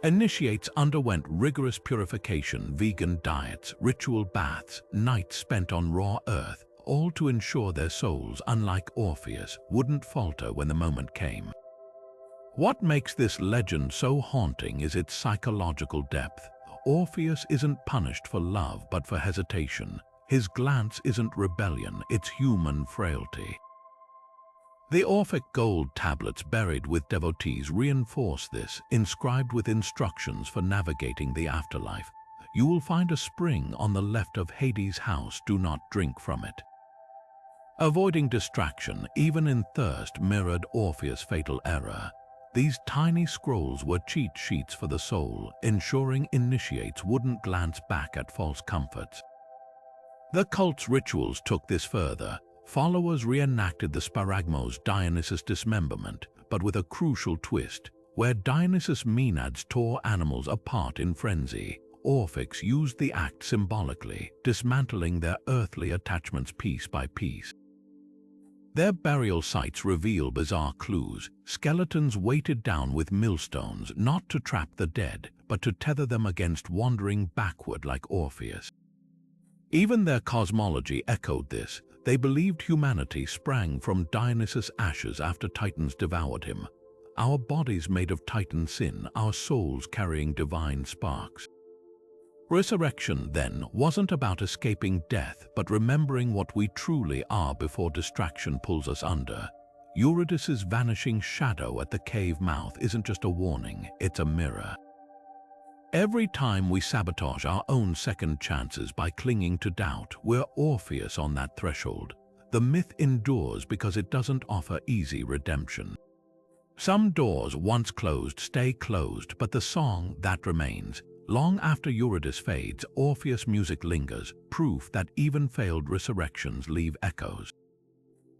Initiates underwent rigorous purification, vegan diets, ritual baths, nights spent on raw earth, all to ensure their souls, unlike Orpheus, wouldn't falter when the moment came. What makes this legend so haunting is its psychological depth. Orpheus isn't punished for love but for hesitation. His glance isn't rebellion, it's human frailty. The Orphic gold tablets buried with devotees reinforce this, inscribed with instructions for navigating the afterlife. You will find a spring on the left of Hades' house, do not drink from it. Avoiding distraction, even in thirst, mirrored Orpheus' fatal error. These tiny scrolls were cheat sheets for the soul, ensuring initiates wouldn't glance back at false comforts. The cult's rituals took this further. Followers reenacted the Sparagmos' Dionysus dismemberment, but with a crucial twist. Where Dionysus Maenads tore animals apart in frenzy, Orphics used the act symbolically, dismantling their earthly attachments piece by piece. Their burial sites reveal bizarre clues, skeletons weighted down with millstones not to trap the dead, but to tether them against wandering backward like Orpheus. Even their cosmology echoed this. They believed humanity sprang from Dionysus' ashes after Titans devoured him. Our bodies made of Titan sin, our souls carrying divine sparks. Resurrection, then, wasn't about escaping death, but remembering what we truly are before distraction pulls us under. Eurydice's vanishing shadow at the cave mouth isn't just a warning, it's a mirror. Every time we sabotage our own second chances by clinging to doubt, we're Orpheus on that threshold. The myth endures because it doesn't offer easy redemption. Some doors once closed stay closed, but the song, that remains. Long after Eurydice fades, Orpheus' music lingers, proof that even failed resurrections leave echoes.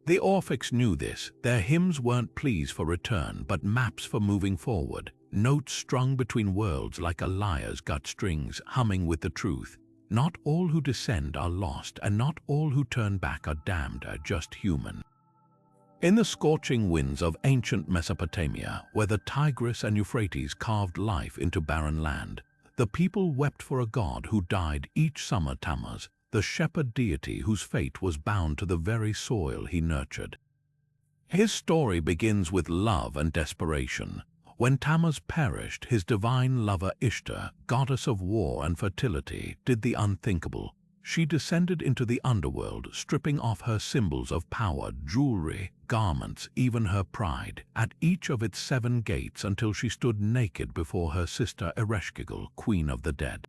The Orphics knew this. Their hymns weren't pleas for return, but maps for moving forward, notes strung between worlds like a lyre's gut strings humming with the truth. Not all who descend are lost, and not all who turn back are damned, are just human. In the scorching winds of ancient Mesopotamia, where the Tigris and Euphrates carved life into barren land, the people wept for a god who died each summer, Tammuz, the shepherd deity whose fate was bound to the very soil he nurtured. His story begins with love and desperation. When Tammuz perished, his divine lover Ishtar, goddess of war and fertility, did the unthinkable. She descended into the underworld, stripping off her symbols of power, jewelry, garments, even her pride, at each of its 7 gates until she stood naked before her sister Ereshkigal, queen of the dead.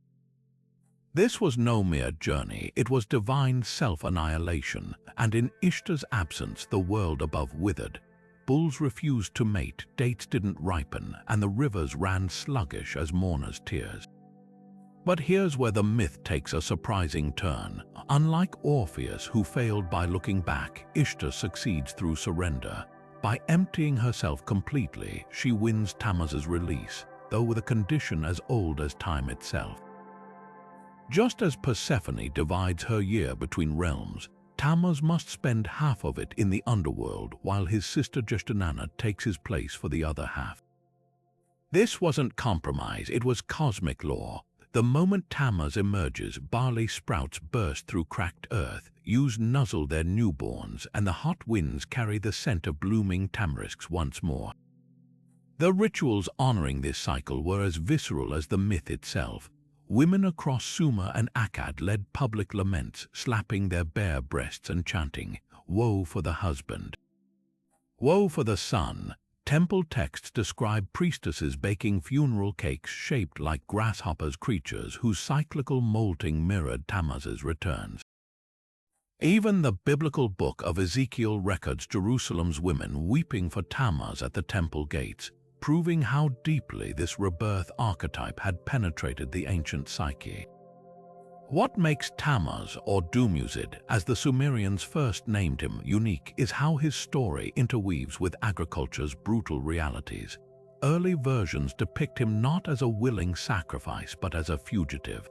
This was no mere journey, it was divine self-annihilation, and in Ishtar's absence the world above withered. Bulls refused to mate, dates didn't ripen, and the rivers ran sluggish as mourners' tears. But here's where the myth takes a surprising turn. Unlike Orpheus, who failed by looking back, Ishtar succeeds through surrender. By emptying herself completely, she wins Tammuz's release, though with a condition as old as time itself. Just as Persephone divides her year between realms, Tammuz must spend half of it in the underworld, while his sister Justinana takes his place for the other half. This wasn't compromise, it was cosmic law. The moment Tammuz emerges, barley sprouts burst through cracked earth, ewes nuzzle their newborns, and the hot winds carry the scent of blooming tamarisks once more. The rituals honoring this cycle were as visceral as the myth itself. Women across Sumer and Akkad led public laments, slapping their bare breasts and chanting, "Woe for the husband. Woe for the son." Temple texts describe priestesses baking funeral cakes shaped like grasshoppers, creatures whose cyclical molting mirrored Tammuz's returns. Even the biblical book of Ezekiel records Jerusalem's women weeping for Tammuz at the temple gates, proving how deeply this rebirth archetype had penetrated the ancient psyche. What makes Tammuz, or Dumuzid, as the Sumerians first named him, unique is how his story interweaves with agriculture's brutal realities. Early versions depict him not as a willing sacrifice, but as a fugitive.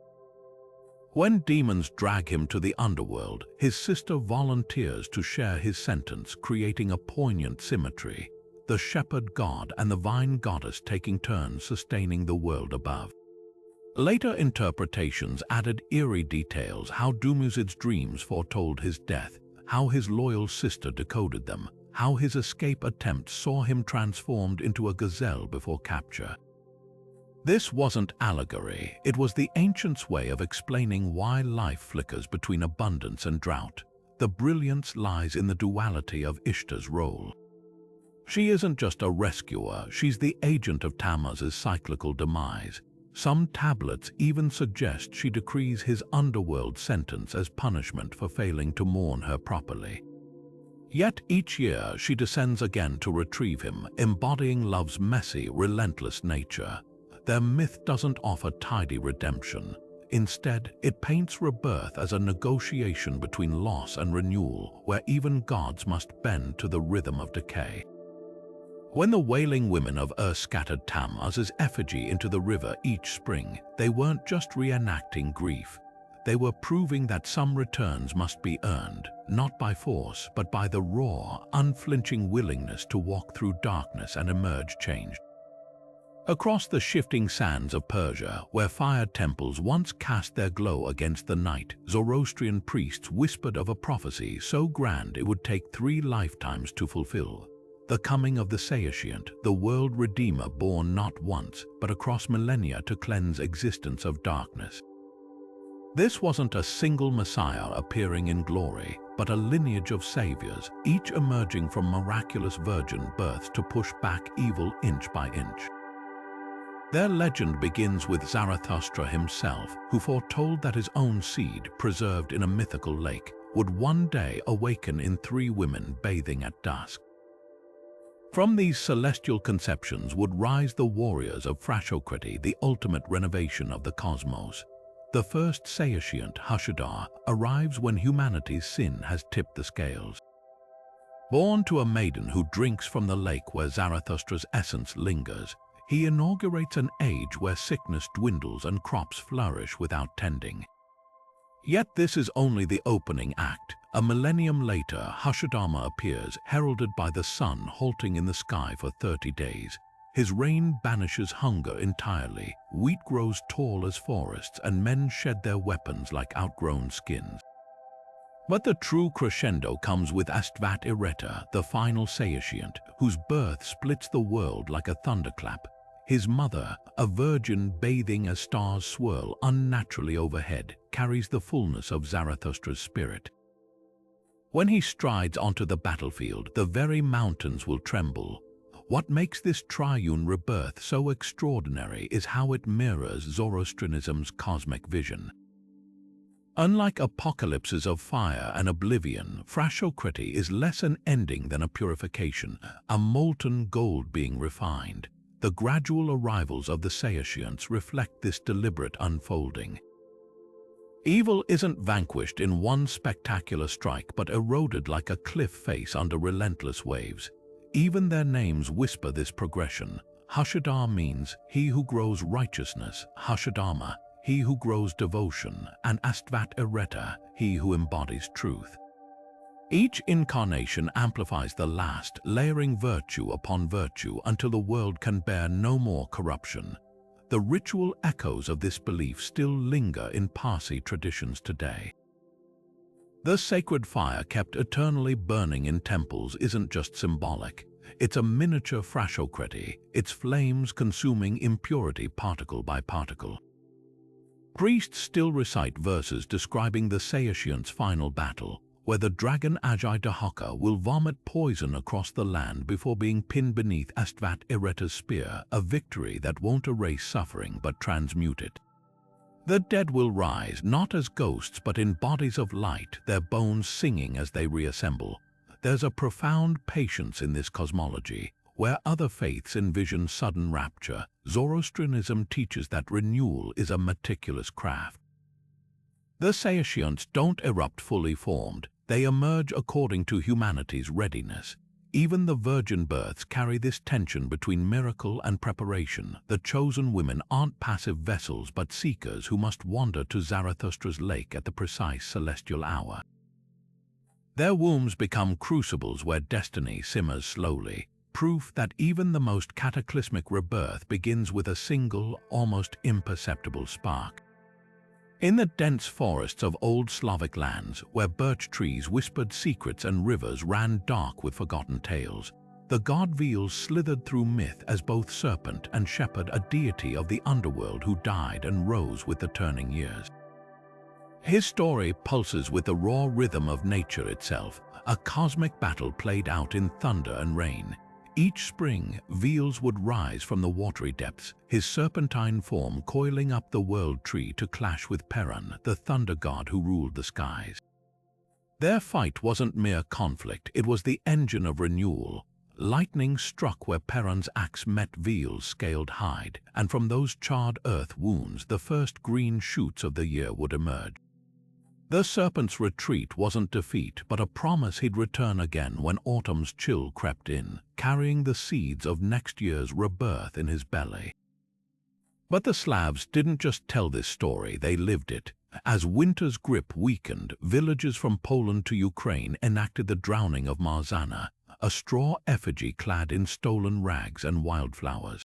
When demons drag him to the underworld, his sister volunteers to share his sentence, creating a poignant symmetry, the shepherd god and the vine goddess taking turns sustaining the world above. Later interpretations added eerie details: how Dumuzid's dreams foretold his death, how his loyal sister decoded them, how his escape attempt saw him transformed into a gazelle before capture. This wasn't allegory, it was the ancients' way of explaining why life flickers between abundance and drought. The brilliance lies in the duality of Ishtar's role. She isn't just a rescuer, she's the agent of Tammuz's cyclical demise. Some tablets even suggest she decrees his underworld sentence as punishment for failing to mourn her properly. Yet each year she descends again to retrieve him, embodying love's messy, relentless nature. Their myth doesn't offer tidy redemption. Instead, it paints rebirth as a negotiation between loss and renewal, where even gods must bend to the rhythm of decay. When the wailing women of Ur scattered Tammuz's effigy into the river each spring, they weren't just reenacting grief. They were proving that some returns must be earned, not by force, but by the raw, unflinching willingness to walk through darkness and emerge changed. Across the shifting sands of Persia, where fire temples once cast their glow against the night, Zoroastrian priests whispered of a prophecy so grand it would take 3 lifetimes to fulfill. The coming of the Saoshyant, the world redeemer born not once, but across millennia to cleanse existence of darkness. This wasn't a single Messiah appearing in glory, but a lineage of saviors, each emerging from miraculous virgin births to push back evil inch by inch. Their legend begins with Zarathustra himself, who foretold that his own seed, preserved in a mythical lake, would one day awaken in 3 women bathing at dusk. From these celestial conceptions would rise the warriors of Frashokrati, the ultimate renovation of the cosmos. The first Saoshyant, Hashadar, arrives when humanity's sin has tipped the scales. Born to a maiden who drinks from the lake where Zarathustra's essence lingers, he inaugurates an age where sickness dwindles and crops flourish without tending. Yet this is only the opening act. A millennium later, Hashadama appears, heralded by the sun halting in the sky for 30 days. His reign banishes hunger entirely, wheat grows tall as forests, and men shed their weapons like outgrown skins. But the true crescendo comes with Astvat Ireta, the final Saoshyant, whose birth splits the world like a thunderclap. His mother, a virgin bathing as stars swirl unnaturally overhead, carries the fullness of Zarathustra's spirit. When he strides onto the battlefield, the very mountains will tremble. What makes this triune rebirth so extraordinary is how it mirrors Zoroastrianism's cosmic vision. Unlike apocalypses of fire and oblivion, Frashokrati is less an ending than a purification, a molten gold being refined. The gradual arrivals of the Saoshyants reflect this deliberate unfolding. Evil isn't vanquished in one spectacular strike, but eroded like a cliff face under relentless waves. Even their names whisper this progression. Hashadar means he who grows righteousness, Hashadama, he who grows devotion, and Astvat Ireta, he who embodies truth. Each incarnation amplifies the last, layering virtue upon virtue until the world can bear no more corruption. The ritual echoes of this belief still linger in Parsi traditions today. The sacred fire kept eternally burning in temples isn't just symbolic. It's a miniature Frashokrati, its flames consuming impurity particle by particle. Priests still recite verses describing the Saoshyant's final battle, where the dragon Ajay Dahoka will vomit poison across the land before being pinned beneath Astvat Ireta's spear, a victory that won't erase suffering but transmute it. The dead will rise, not as ghosts but in bodies of light, their bones singing as they reassemble. There's a profound patience in this cosmology. Where other faiths envision sudden rapture, Zoroastrianism teaches that renewal is a meticulous craft. The Saoshyants don't erupt fully formed. They emerge according to humanity's readiness. Even the virgin births carry this tension between miracle and preparation. The chosen women aren't passive vessels but seekers who must wander to Zarathustra's lake at the precise celestial hour. Their wombs become crucibles where destiny simmers slowly, proof that even the most cataclysmic rebirth begins with a single, almost imperceptible spark. In the dense forests of old Slavic lands, where birch trees whispered secrets and rivers ran dark with forgotten tales, the god Veal slithered through myth as both serpent and shepherd, a deity of the underworld who died and rose with the turning years. His story pulses with the raw rhythm of nature itself, a cosmic battle played out in thunder and rain. Each spring, Veals would rise from the watery depths, his serpentine form coiling up the world tree to clash with Perun, the thunder god who ruled the skies. Their fight wasn't mere conflict, it was the engine of renewal. Lightning struck where Perun's axe met Veal's scaled hide, and from those charred earth wounds the first green shoots of the year would emerge. The serpent's retreat wasn't defeat, but a promise he'd return again when autumn's chill crept in, carrying the seeds of next year's rebirth in his belly. But the Slavs didn't just tell this story, they lived it. As winter's grip weakened, villages from Poland to Ukraine enacted the drowning of Marzanna, a straw effigy clad in stolen rags and wildflowers.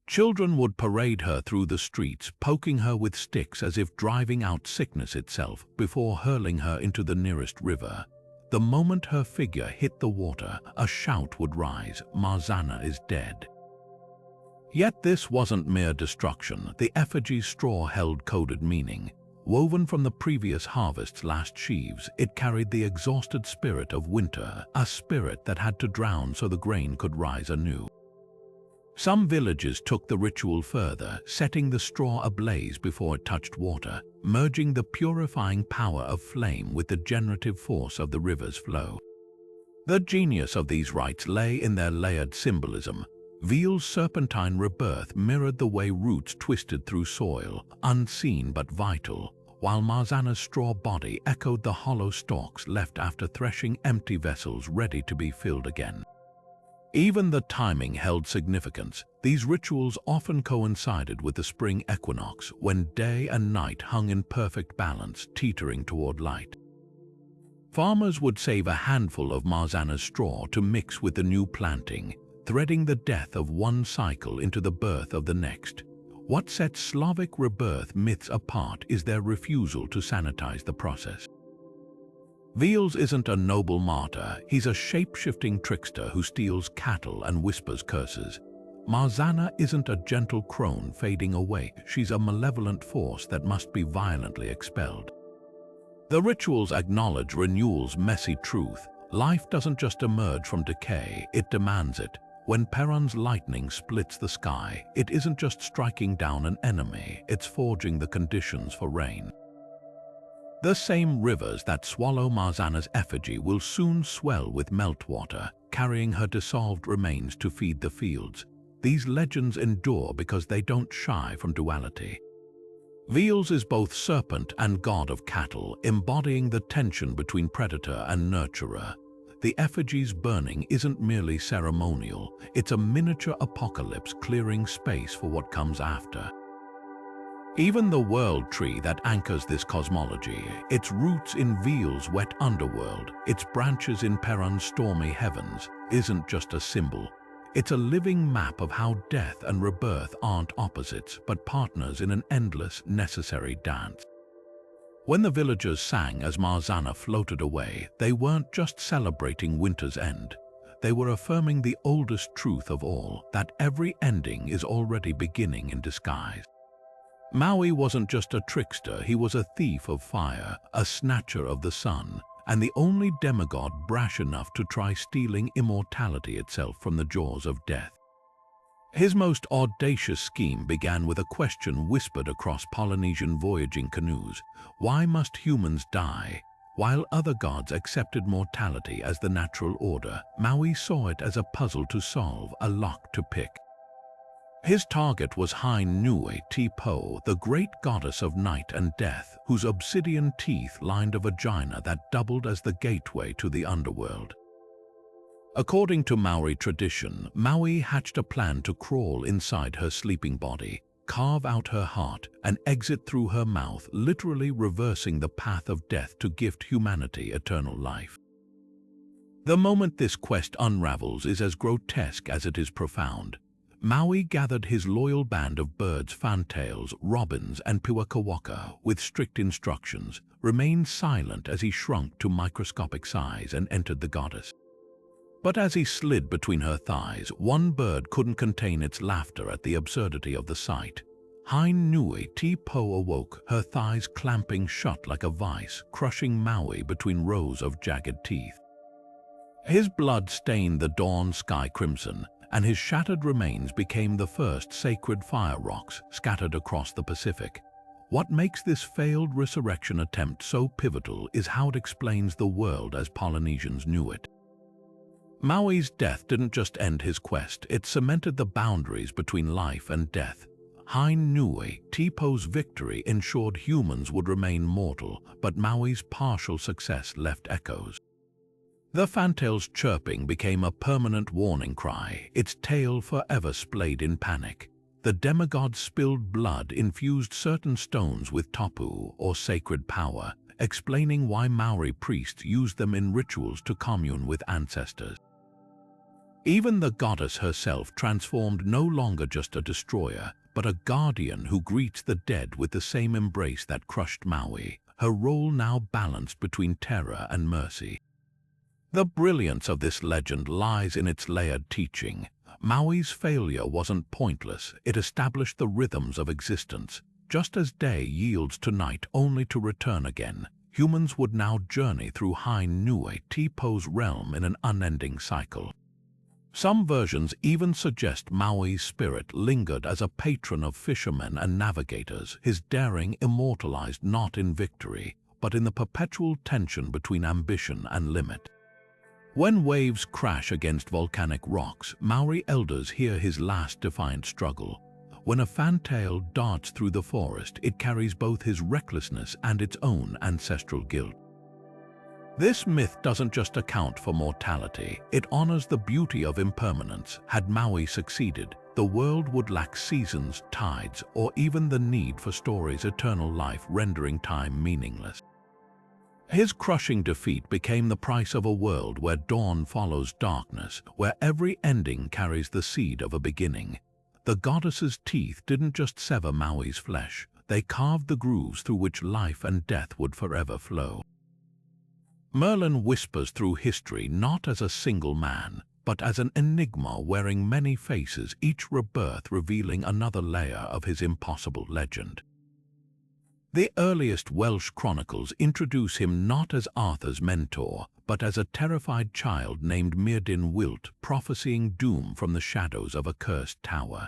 Children would parade her through the streets, poking her with sticks as if driving out sickness itself, before hurling her into the nearest river. The moment her figure hit the water, a shout would rise, "Marzanna is dead." Yet this wasn't mere destruction. The effigy's straw held coded meaning. Woven from the previous harvest's last sheaves, it carried the exhausted spirit of winter, a spirit that had to drown so the grain could rise anew. Some villages took the ritual further, setting the straw ablaze before it touched water, merging the purifying power of flame with the generative force of the river's flow. The genius of these rites lay in their layered symbolism. Veal's serpentine rebirth mirrored the way roots twisted through soil, unseen but vital, while Marzanna's straw body echoed the hollow stalks left after threshing empty vessels ready to be filled again. Even the timing held significance. These rituals often coincided with the spring equinox, when day and night hung in perfect balance, teetering toward light. Farmers would save a handful of Marzanna's straw to mix with the new planting, threading the death of one cycle into the birth of the next. What sets Slavic rebirth myths apart is their refusal to sanitize the process. Veal's isn't a noble martyr, he's a shape-shifting trickster who steals cattle and whispers curses. Marzanna isn't a gentle crone fading away, she's a malevolent force that must be violently expelled. The rituals acknowledge Renewal's messy truth. Life doesn't just emerge from decay, it demands it. When Perun's lightning splits the sky, it isn't just striking down an enemy, it's forging the conditions for rain. The same rivers that swallow Marzanna's effigy will soon swell with meltwater, carrying her dissolved remains to feed the fields. These legends endure because they don't shy from duality. Veal's is both serpent and god of cattle, embodying the tension between predator and nurturer. The effigy's burning isn't merely ceremonial, it's a miniature apocalypse clearing space for what comes after. Even the world tree that anchors this cosmology, its roots in Veal's wet underworld, its branches in Perun's stormy heavens, isn't just a symbol. It's a living map of how death and rebirth aren't opposites, but partners in an endless, necessary dance. When the villagers sang as Marzanna floated away, they weren't just celebrating winter's end. They were affirming the oldest truth of all, that every ending is already beginning in disguise. Maui wasn't just a trickster, he was a thief of fire, a snatcher of the sun, and the only demigod brash enough to try stealing immortality itself from the jaws of death. His most audacious scheme began with a question whispered across Polynesian voyaging canoes: why must humans die? While other gods accepted mortality as the natural order, Maui saw it as a puzzle to solve, a lock to pick. His target was Hainui Te Po, the great goddess of night and death, whose obsidian teeth lined a vagina that doubled as the gateway to the underworld. According to Maori tradition, Maui hatched a plan to crawl inside her sleeping body, carve out her heart, and exit through her mouth, literally reversing the path of death to gift humanity eternal life. The moment this quest unravels is as grotesque as it is profound. Maui gathered his loyal band of birds, fantails, robins, and puakawaka with strict instructions, remained silent as he shrunk to microscopic size and entered the goddess. But as he slid between her thighs, one bird couldn't contain its laughter at the absurdity of the sight. Hainui Te Po awoke, her thighs clamping shut like a vice, crushing Maui between rows of jagged teeth. His blood stained the dawn sky crimson, and his shattered remains became the first sacred fire rocks scattered across the Pacific. What makes this failed resurrection attempt so pivotal is how it explains the world as Polynesians knew it. Maui's death didn't just end his quest, it cemented the boundaries between life and death. Hein Nui Tipo's victory ensured humans would remain mortal, but Maui's partial success left echoes. The fantail's chirping became a permanent warning cry, its tail forever splayed in panic. The demigods spilled blood, infused certain stones with tapu, or sacred power, explaining why Maori priests used them in rituals to commune with ancestors. Even the goddess herself transformed, no longer just a destroyer, but a guardian who greets the dead with the same embrace that crushed Maui, her role now balanced between terror and mercy. The brilliance of this legend lies in its layered teaching. Maui's failure wasn't pointless, it established the rhythms of existence. Just as day yields to night only to return again, humans would now journey through Hein Nui Tipo's realm in an unending cycle. Some versions even suggest Maui's spirit lingered as a patron of fishermen and navigators, his daring immortalized not in victory, but in the perpetual tension between ambition and limit. When waves crash against volcanic rocks, Maori elders hear his last defiant struggle. When a fantail darts through the forest, it carries both his recklessness and its own ancestral guilt. This myth doesn't just account for mortality, it honors the beauty of impermanence. Had Maui succeeded, the world would lack seasons, tides, or even the need for stories' eternal life, rendering time meaningless. His crushing defeat became the price of a world where dawn follows darkness, where every ending carries the seed of a beginning. The goddess's teeth didn't just sever Maui's flesh, they carved the grooves through which life and death would forever flow. Merlin whispers through history not as a single man, but as an enigma wearing many faces, each rebirth revealing another layer of his impossible legend. The earliest Welsh chronicles introduce him not as Arthur's mentor, but as a terrified child named Myrddin Wilt, prophesying doom from the shadows of a cursed tower.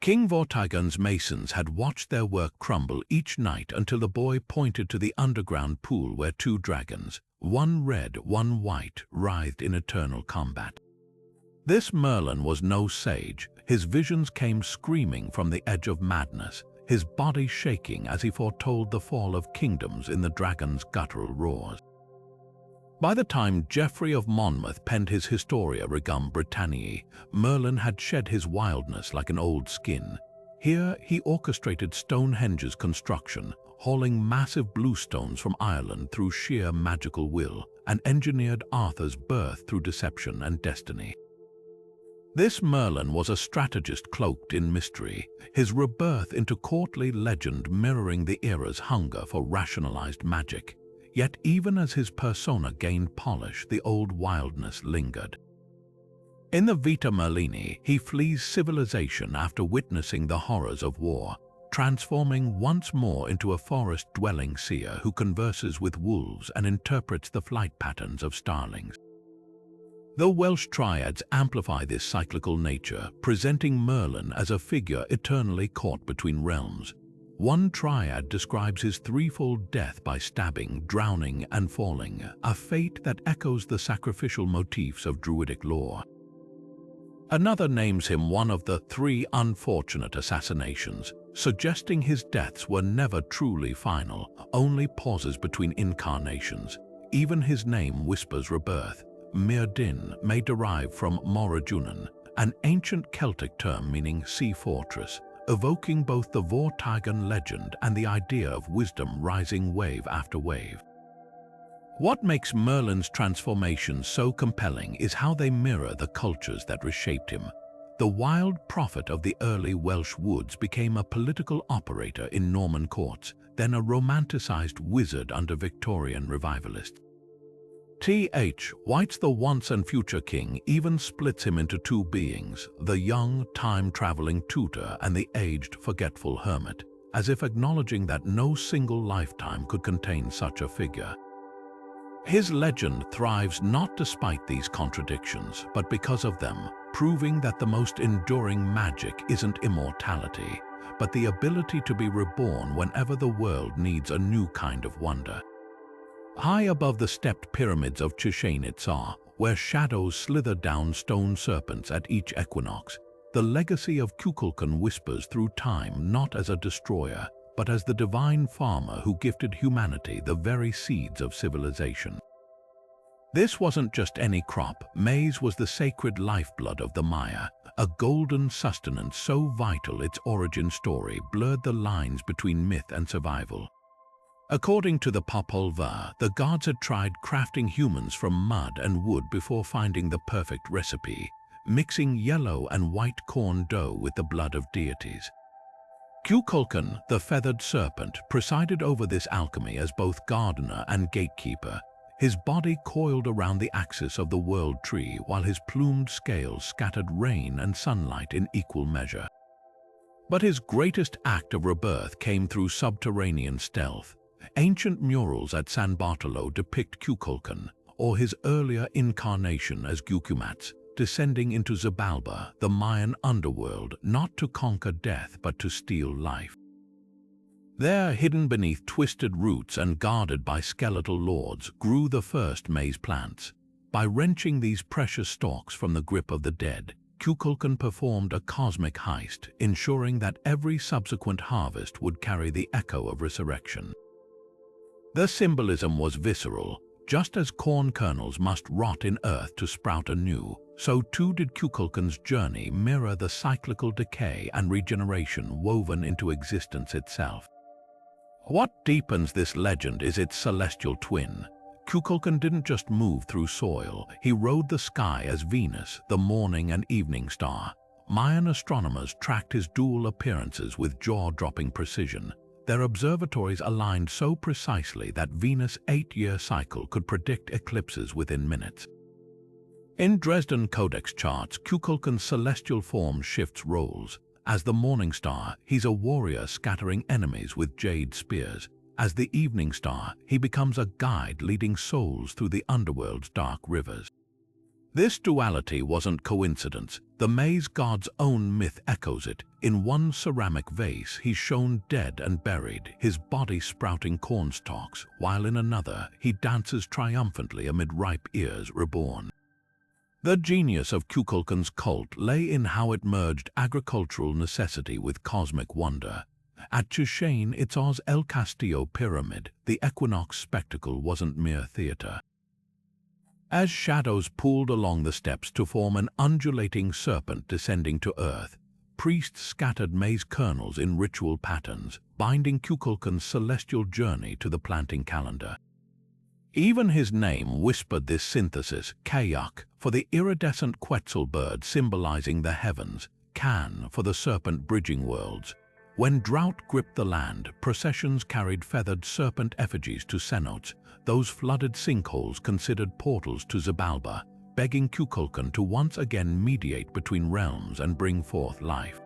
King Vortigern's masons had watched their work crumble each night until the boy pointed to the underground pool where two dragons, one red, one white, writhed in eternal combat. This Merlin was no sage. His visions came screaming from the edge of madness, his body shaking as he foretold the fall of kingdoms in the dragon's guttural roars. By the time Geoffrey of Monmouth penned his Historia Regum Britanniae, Merlin had shed his wildness like an old skin. Here he orchestrated Stonehenge's construction, hauling massive bluestones from Ireland through sheer magical will, and engineered Arthur's birth through deception and destiny. This Merlin was a strategist cloaked in mystery, his rebirth into courtly legend mirroring the era's hunger for rationalized magic. Yet even as his persona gained polish, the old wildness lingered. In the Vita Merlini, he flees civilization after witnessing the horrors of war, transforming once more into a forest-dwelling seer who converses with wolves and interprets the flight patterns of starlings. The Welsh triads amplify this cyclical nature, presenting Merlin as a figure eternally caught between realms. One triad describes his threefold death by stabbing, drowning, and falling, a fate that echoes the sacrificial motifs of Druidic lore. Another names him one of the three unfortunate assassinations, suggesting his deaths were never truly final, only pauses between incarnations. Even his name whispers rebirth. Myrddin may derive from Morrajunan, an ancient Celtic term meaning sea fortress, evoking both the Vortigern legend and the idea of wisdom rising wave after wave. What makes Merlin's transformations so compelling is how they mirror the cultures that reshaped him. The wild prophet of the early Welsh woods became a political operator in Norman courts, then a romanticized wizard under Victorian revivalists. T.H. White's The Once and Future King even splits him into two beings, the young, time-traveling tutor and the aged, forgetful hermit, as if acknowledging that no single lifetime could contain such a figure. His legend thrives not despite these contradictions, but because of them, proving that the most enduring magic isn't immortality, but the ability to be reborn whenever the world needs a new kind of wonder. High above the stepped pyramids of Chichen Itza, where shadows slither down stone serpents at each equinox, the legacy of Kukulkan whispers through time not as a destroyer, but as the divine farmer who gifted humanity the very seeds of civilization. This wasn't just any crop. Maize was the sacred lifeblood of the Maya, a golden sustenance so vital its origin story blurred the lines between myth and survival. According to the Popol Vuh, the gods had tried crafting humans from mud and wood before finding the perfect recipe, mixing yellow and white corn dough with the blood of deities. Kukulkan, the feathered serpent, presided over this alchemy as both gardener and gatekeeper, his body coiled around the axis of the world tree while his plumed scales scattered rain and sunlight in equal measure. But his greatest act of rebirth came through subterranean stealth. Ancient murals at San Bartolo depict Kukulkan, or his earlier incarnation as Gukumats, descending into Xibalba, the Mayan underworld, not to conquer death but to steal life. There, hidden beneath twisted roots and guarded by skeletal lords, grew the first maize plants. By wrenching these precious stalks from the grip of the dead, Kukulkan performed a cosmic heist, ensuring that every subsequent harvest would carry the echo of resurrection. The symbolism was visceral. Just as corn kernels must rot in earth to sprout anew, so too did Kukulkan's journey mirror the cyclical decay and regeneration woven into existence itself. What deepens this legend is its celestial twin. Kukulkan didn't just move through soil, he rode the sky as Venus, the morning and evening star. Mayan astronomers tracked his dual appearances with jaw-dropping precision. Their observatories aligned so precisely that Venus' 8-year cycle could predict eclipses within minutes. In Dresden Codex charts, Kukulkan's celestial form shifts roles. As the morning star, he's a warrior scattering enemies with jade spears. As the evening star, he becomes a guide leading souls through the underworld's dark rivers. This duality wasn't coincidence. The maize god's own myth echoes it. In one ceramic vase, he's shown dead and buried, his body sprouting cornstalks, while in another, he dances triumphantly amid ripe ears reborn. The genius of Kukulkan's cult lay in how it merged agricultural necessity with cosmic wonder. At Chichen Itza's El Castillo pyramid, the equinox spectacle wasn't mere theater. As shadows pooled along the steps to form an undulating serpent descending to earth, priests scattered maize kernels in ritual patterns, binding Kukulkan's celestial journey to the planting calendar. Even his name whispered this synthesis: Kayak, for the iridescent Quetzal bird symbolizing the heavens, Kan, for the serpent bridging worlds. When drought gripped the land, processions carried feathered serpent effigies to cenotes, those flooded sinkholes considered portals to Xibalba, begging Kukulkan to once again mediate between realms and bring forth life.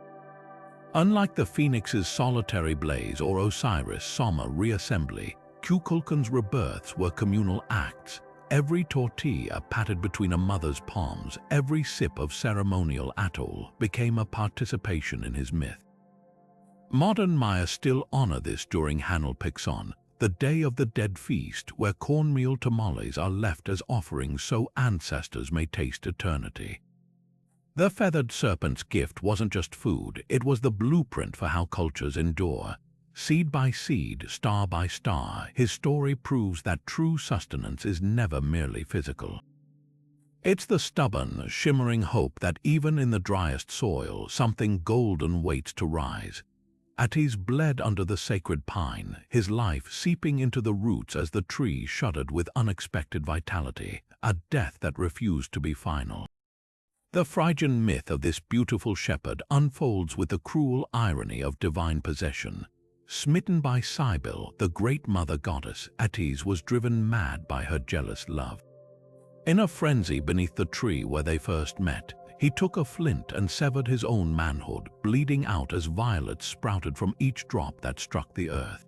Unlike the phoenix's solitary blaze or Osiris' somber reassembly, Kukulkan's rebirths were communal acts. Every tortilla patted between a mother's palms, every sip of ceremonial atoll became a participation in his myth. Modern Maya still honor this during Hanul Pixon, the Day of the Dead feast, where cornmeal tamales are left as offerings so ancestors may taste eternity. The feathered serpent's gift wasn't just food, it was the blueprint for how cultures endure. Seed by seed, star by star, his story proves that true sustenance is never merely physical. It's the stubborn, shimmering hope that even in the driest soil, something golden waits to rise. Attis bled under the sacred pine, his life seeping into the roots as the tree shuddered with unexpected vitality, a death that refused to be final. The Phrygian myth of this beautiful shepherd unfolds with the cruel irony of divine possession. Smitten by Cybele, the great mother goddess, Attis was driven mad by her jealous love. In a frenzy beneath the tree where they first met, he took a flint and severed his own manhood, bleeding out as violets sprouted from each drop that struck the earth.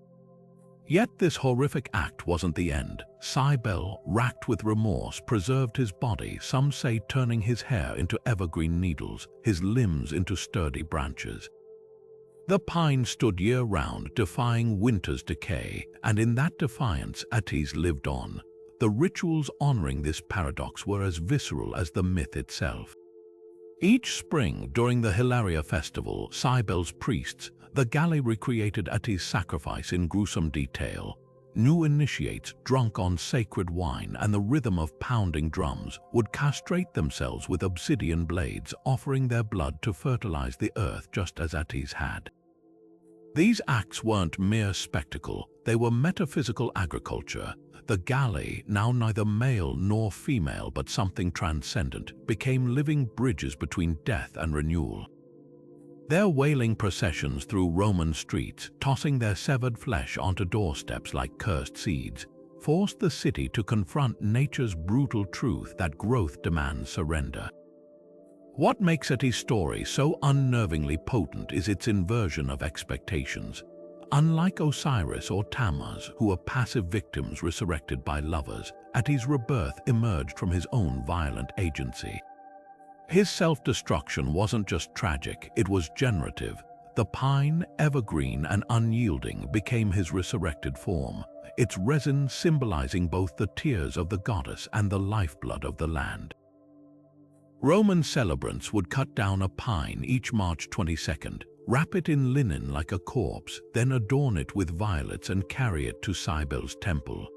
Yet this horrific act wasn't the end. Cybele, racked with remorse, preserved his body, some say turning his hair into evergreen needles, his limbs into sturdy branches. The pine stood year-round, defying winter's decay, and in that defiance Attis lived on. The rituals honoring this paradox were as visceral as the myth itself. Each spring, during the Hilaria festival, Cybele's priests, the galley recreated Atti's sacrifice in gruesome detail. New initiates, drunk on sacred wine and the rhythm of pounding drums, would castrate themselves with obsidian blades, offering their blood to fertilize the earth just as Attis had. These acts weren't mere spectacle, they were metaphysical agriculture. The galley, now neither male nor female but something transcendent, became living bridges between death and renewal. Their wailing processions through Roman streets, tossing their severed flesh onto doorsteps like cursed seeds, forced the city to confront nature's brutal truth that growth demands surrender. What makes Atti's story so unnervingly potent is its inversion of expectations. Unlike Osiris or Tammuz, who are passive victims resurrected by lovers, Atti's rebirth emerged from his own violent agency. His self-destruction wasn't just tragic, it was generative. The pine, evergreen and unyielding, became his resurrected form, its resin symbolizing both the tears of the goddess and the lifeblood of the land. Roman celebrants would cut down a pine each March 22nd, wrap it in linen like a corpse, then adorn it with violets and carry it to Cybele's temple.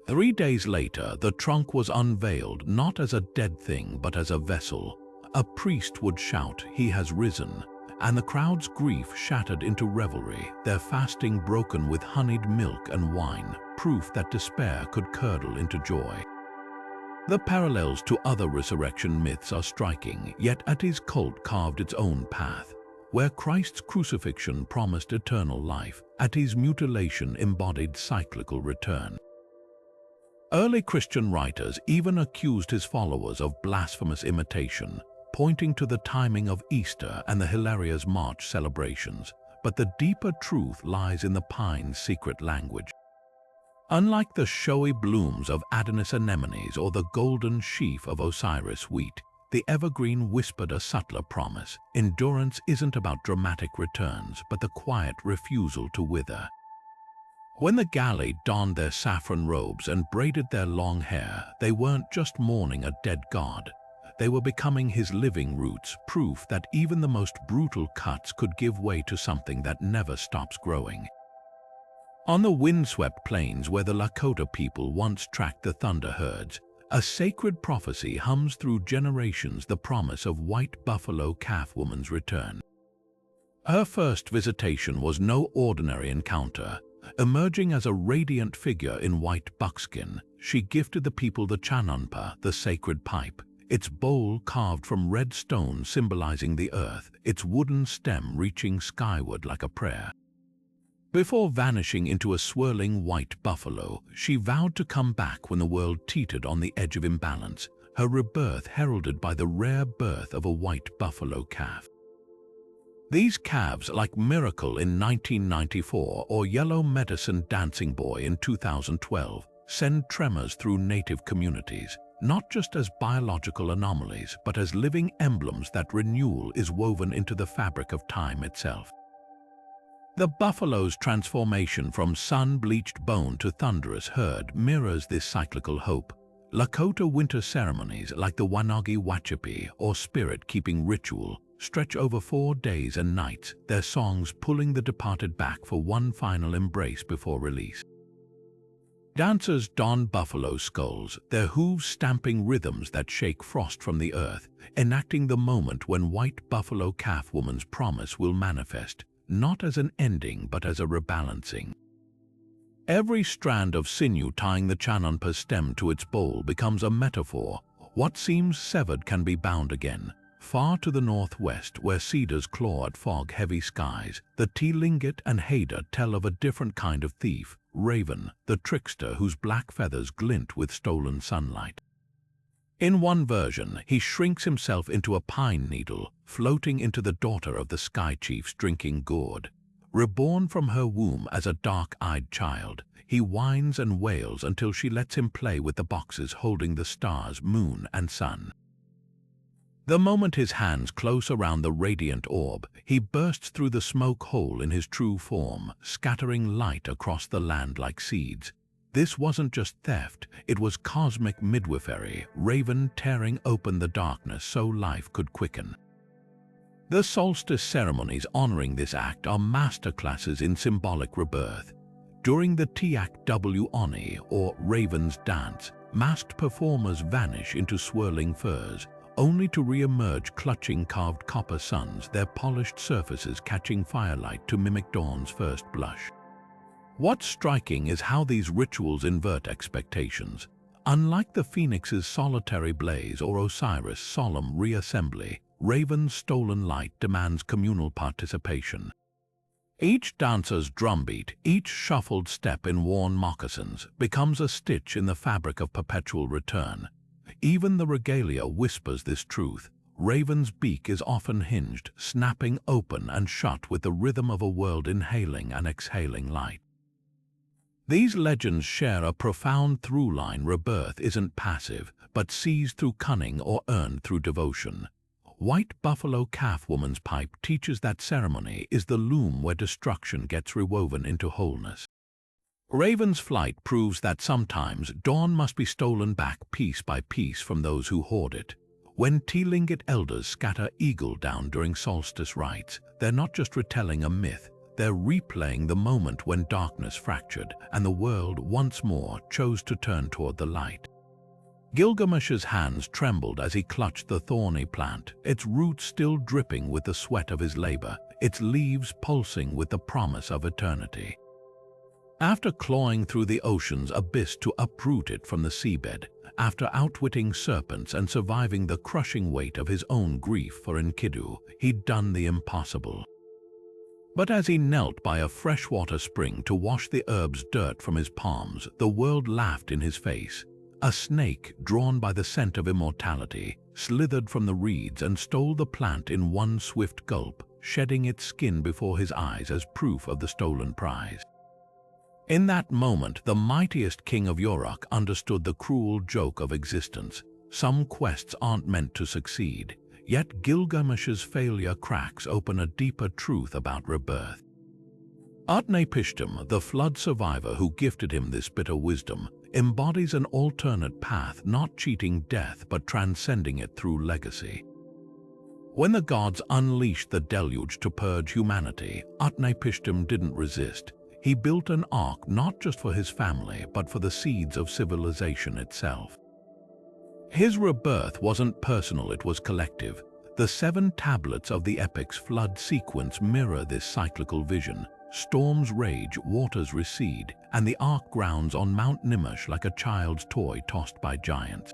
3 days later, the trunk was unveiled not as a dead thing but as a vessel. A priest would shout, "He has risen," and the crowd's grief shattered into revelry, their fasting broken with honeyed milk and wine, proof that despair could curdle into joy. The parallels to other resurrection myths are striking, yet Atti's cult carved its own path. Where Christ's crucifixion promised eternal life, Atti's mutilation embodied cyclical return. Early Christian writers even accused his followers of blasphemous imitation, pointing to the timing of Easter and the Hilaria's March celebrations, but the deeper truth lies in the pine's secret language. Unlike the showy blooms of Adonis anemones or the golden sheaf of Osiris wheat, the evergreen whispered a subtler promise. Endurance isn't about dramatic returns, but the quiet refusal to wither. When the galley donned their saffron robes and braided their long hair, they weren't just mourning a dead god. They were becoming his living roots, proof that even the most brutal cuts could give way to something that never stops growing. On the windswept plains where the Lakota people once tracked the thunder herds, a sacred prophecy hums through generations, the promise of white buffalo calf woman's return. Her first visitation was no ordinary encounter. Emerging as a radiant figure in white buckskin, she gifted the people the chanunpa, the sacred pipe, its bowl carved from red stone symbolizing the earth, its wooden stem reaching skyward like a prayer. Before vanishing into a swirling white buffalo, she vowed to come back when the world teetered on the edge of imbalance, her rebirth heralded by the rare birth of a white buffalo calf. These calves, like Miracle in 1994 or Yellow Medicine Dancing Boy in 2012, send tremors through native communities, not just as biological anomalies, but as living emblems that renewal is woven into the fabric of time itself. The buffalo's transformation from sun-bleached bone to thunderous herd mirrors this cyclical hope. Lakota winter ceremonies like the Wanagi Wachipi or spirit-keeping ritual stretch over 4 days and nights, their songs pulling the departed back for one final embrace before release. Dancers don buffalo skulls, their hooves stamping rhythms that shake frost from the earth, enacting the moment when white buffalo calf woman's promise will manifest, not as an ending but as a rebalancing. Every strand of sinew tying the chanunpa's stem to its bowl becomes a metaphor. What seems severed can be bound again. Far to the northwest, where cedars claw at fog-heavy skies, the Tlingit and Haida tell of a different kind of thief, Raven, the trickster whose black feathers glint with stolen sunlight. In one version, he shrinks himself into a pine needle, floating into the daughter of the sky chief's drinking gourd. Reborn from her womb as a dark-eyed child, he whines and wails until she lets him play with the boxes holding the stars, moon, and sun. The moment his hands close around the radiant orb, he bursts through the smoke hole in his true form, scattering light across the land like seeds. This wasn't just theft, it was cosmic midwifery, Raven tearing open the darkness so life could quicken. The solstice ceremonies honoring this act are masterclasses in symbolic rebirth. During the Tiak W Oni, or Raven's Dance, masked performers vanish into swirling furs, only to re-emerge clutching carved copper suns, their polished surfaces catching firelight to mimic dawn's first blush. What's striking is how these rituals invert expectations. Unlike the phoenix's solitary blaze or Osiris' solemn reassembly, Raven's stolen light demands communal participation. Each dancer's drumbeat, each shuffled step in worn moccasins, becomes a stitch in the fabric of perpetual return. Even the regalia whispers this truth. Raven's beak is often hinged, snapping open and shut with the rhythm of a world inhaling and exhaling light. These legends share a profound through-line. Rebirth isn't passive, but seized through cunning or earned through devotion. White buffalo calf woman's pipe teaches that ceremony is the loom where destruction gets rewoven into wholeness. Raven's flight proves that sometimes dawn must be stolen back piece by piece from those who hoard it. When Tlingit elders scatter eagle down during solstice rites, they're not just retelling a myth, they're replaying the moment when darkness fractured and the world once more chose to turn toward the light. Gilgamesh's hands trembled as he clutched the thorny plant, its roots still dripping with the sweat of his labor, its leaves pulsing with the promise of eternity. After clawing through the ocean's abyss to uproot it from the seabed, after outwitting serpents and surviving the crushing weight of his own grief for Enkidu, he'd done the impossible. But as he knelt by a freshwater spring to wash the herb's dirt from his palms, the world laughed in his face. A snake, drawn by the scent of immortality, slithered from the reeds and stole the plant in one swift gulp, shedding its skin before his eyes as proof of the stolen prize. In that moment, the mightiest king of Yurok understood the cruel joke of existence. Some quests aren't meant to succeed, yet Gilgamesh's failure cracks open a deeper truth about rebirth. Utnapishtim, the flood survivor who gifted him this bitter wisdom, embodies an alternate path, not cheating death but transcending it through legacy. When the gods unleashed the deluge to purge humanity, Utnapishtim didn't resist. He built an ark not just for his family but for the seeds of civilization itself. His rebirth wasn't personal, it was collective. The 7 tablets of the epic's flood sequence mirror this cyclical vision. Storms rage, waters recede, and the ark grounds on Mount Nimush like a child's toy tossed by giants.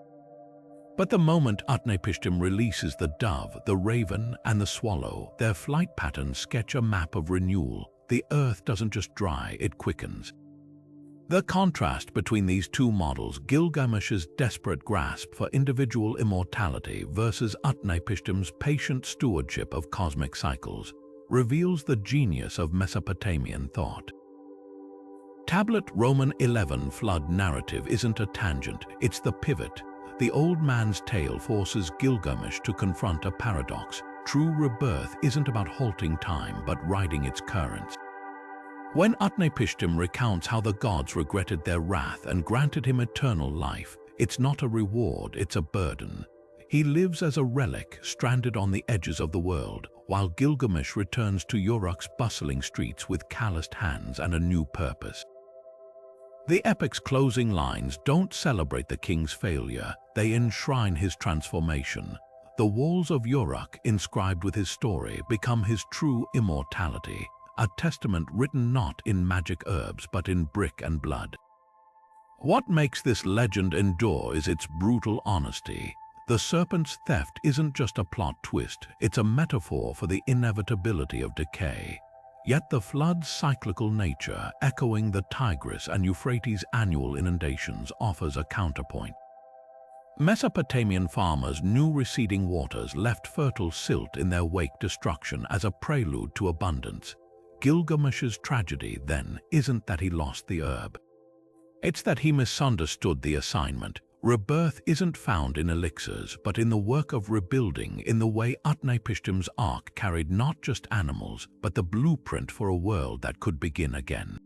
But the moment Utnapishtim releases the dove, the raven, and the swallow, their flight patterns sketch a map of renewal. The earth doesn't just dry, it quickens. The contrast between these two models, Gilgamesh's desperate grasp for individual immortality versus Utnapishtim's patient stewardship of cosmic cycles, reveals the genius of Mesopotamian thought. Tablet Roman 11 flood narrative isn't a tangent, it's the pivot. The old man's tale forces Gilgamesh to confront a paradox. True rebirth isn't about halting time but riding its currents. When Utnapishtim recounts how the gods regretted their wrath and granted him eternal life, it's not a reward, it's a burden. He lives as a relic, stranded on the edges of the world, while Gilgamesh returns to Yurok's bustling streets with calloused hands and a new purpose. The epic's closing lines don't celebrate the king's failure, they enshrine his transformation. The walls of Yurok, inscribed with his story, become his true immortality, a testament written not in magic herbs but in brick and blood. What makes this legend endure is its brutal honesty. The serpent's theft isn't just a plot twist, it's a metaphor for the inevitability of decay. Yet the flood's cyclical nature, echoing the Tigris and Euphrates' annual inundations, offers a counterpoint. Mesopotamian farmers knew receding waters left fertile silt in their wake destruction as a prelude to abundance. Gilgamesh's tragedy, then, isn't that he lost the herb. It's that he misunderstood the assignment. Rebirth isn't found in elixirs, but in the work of rebuilding, in the way Utnapishtim's ark carried not just animals, but the blueprint for a world that could begin again.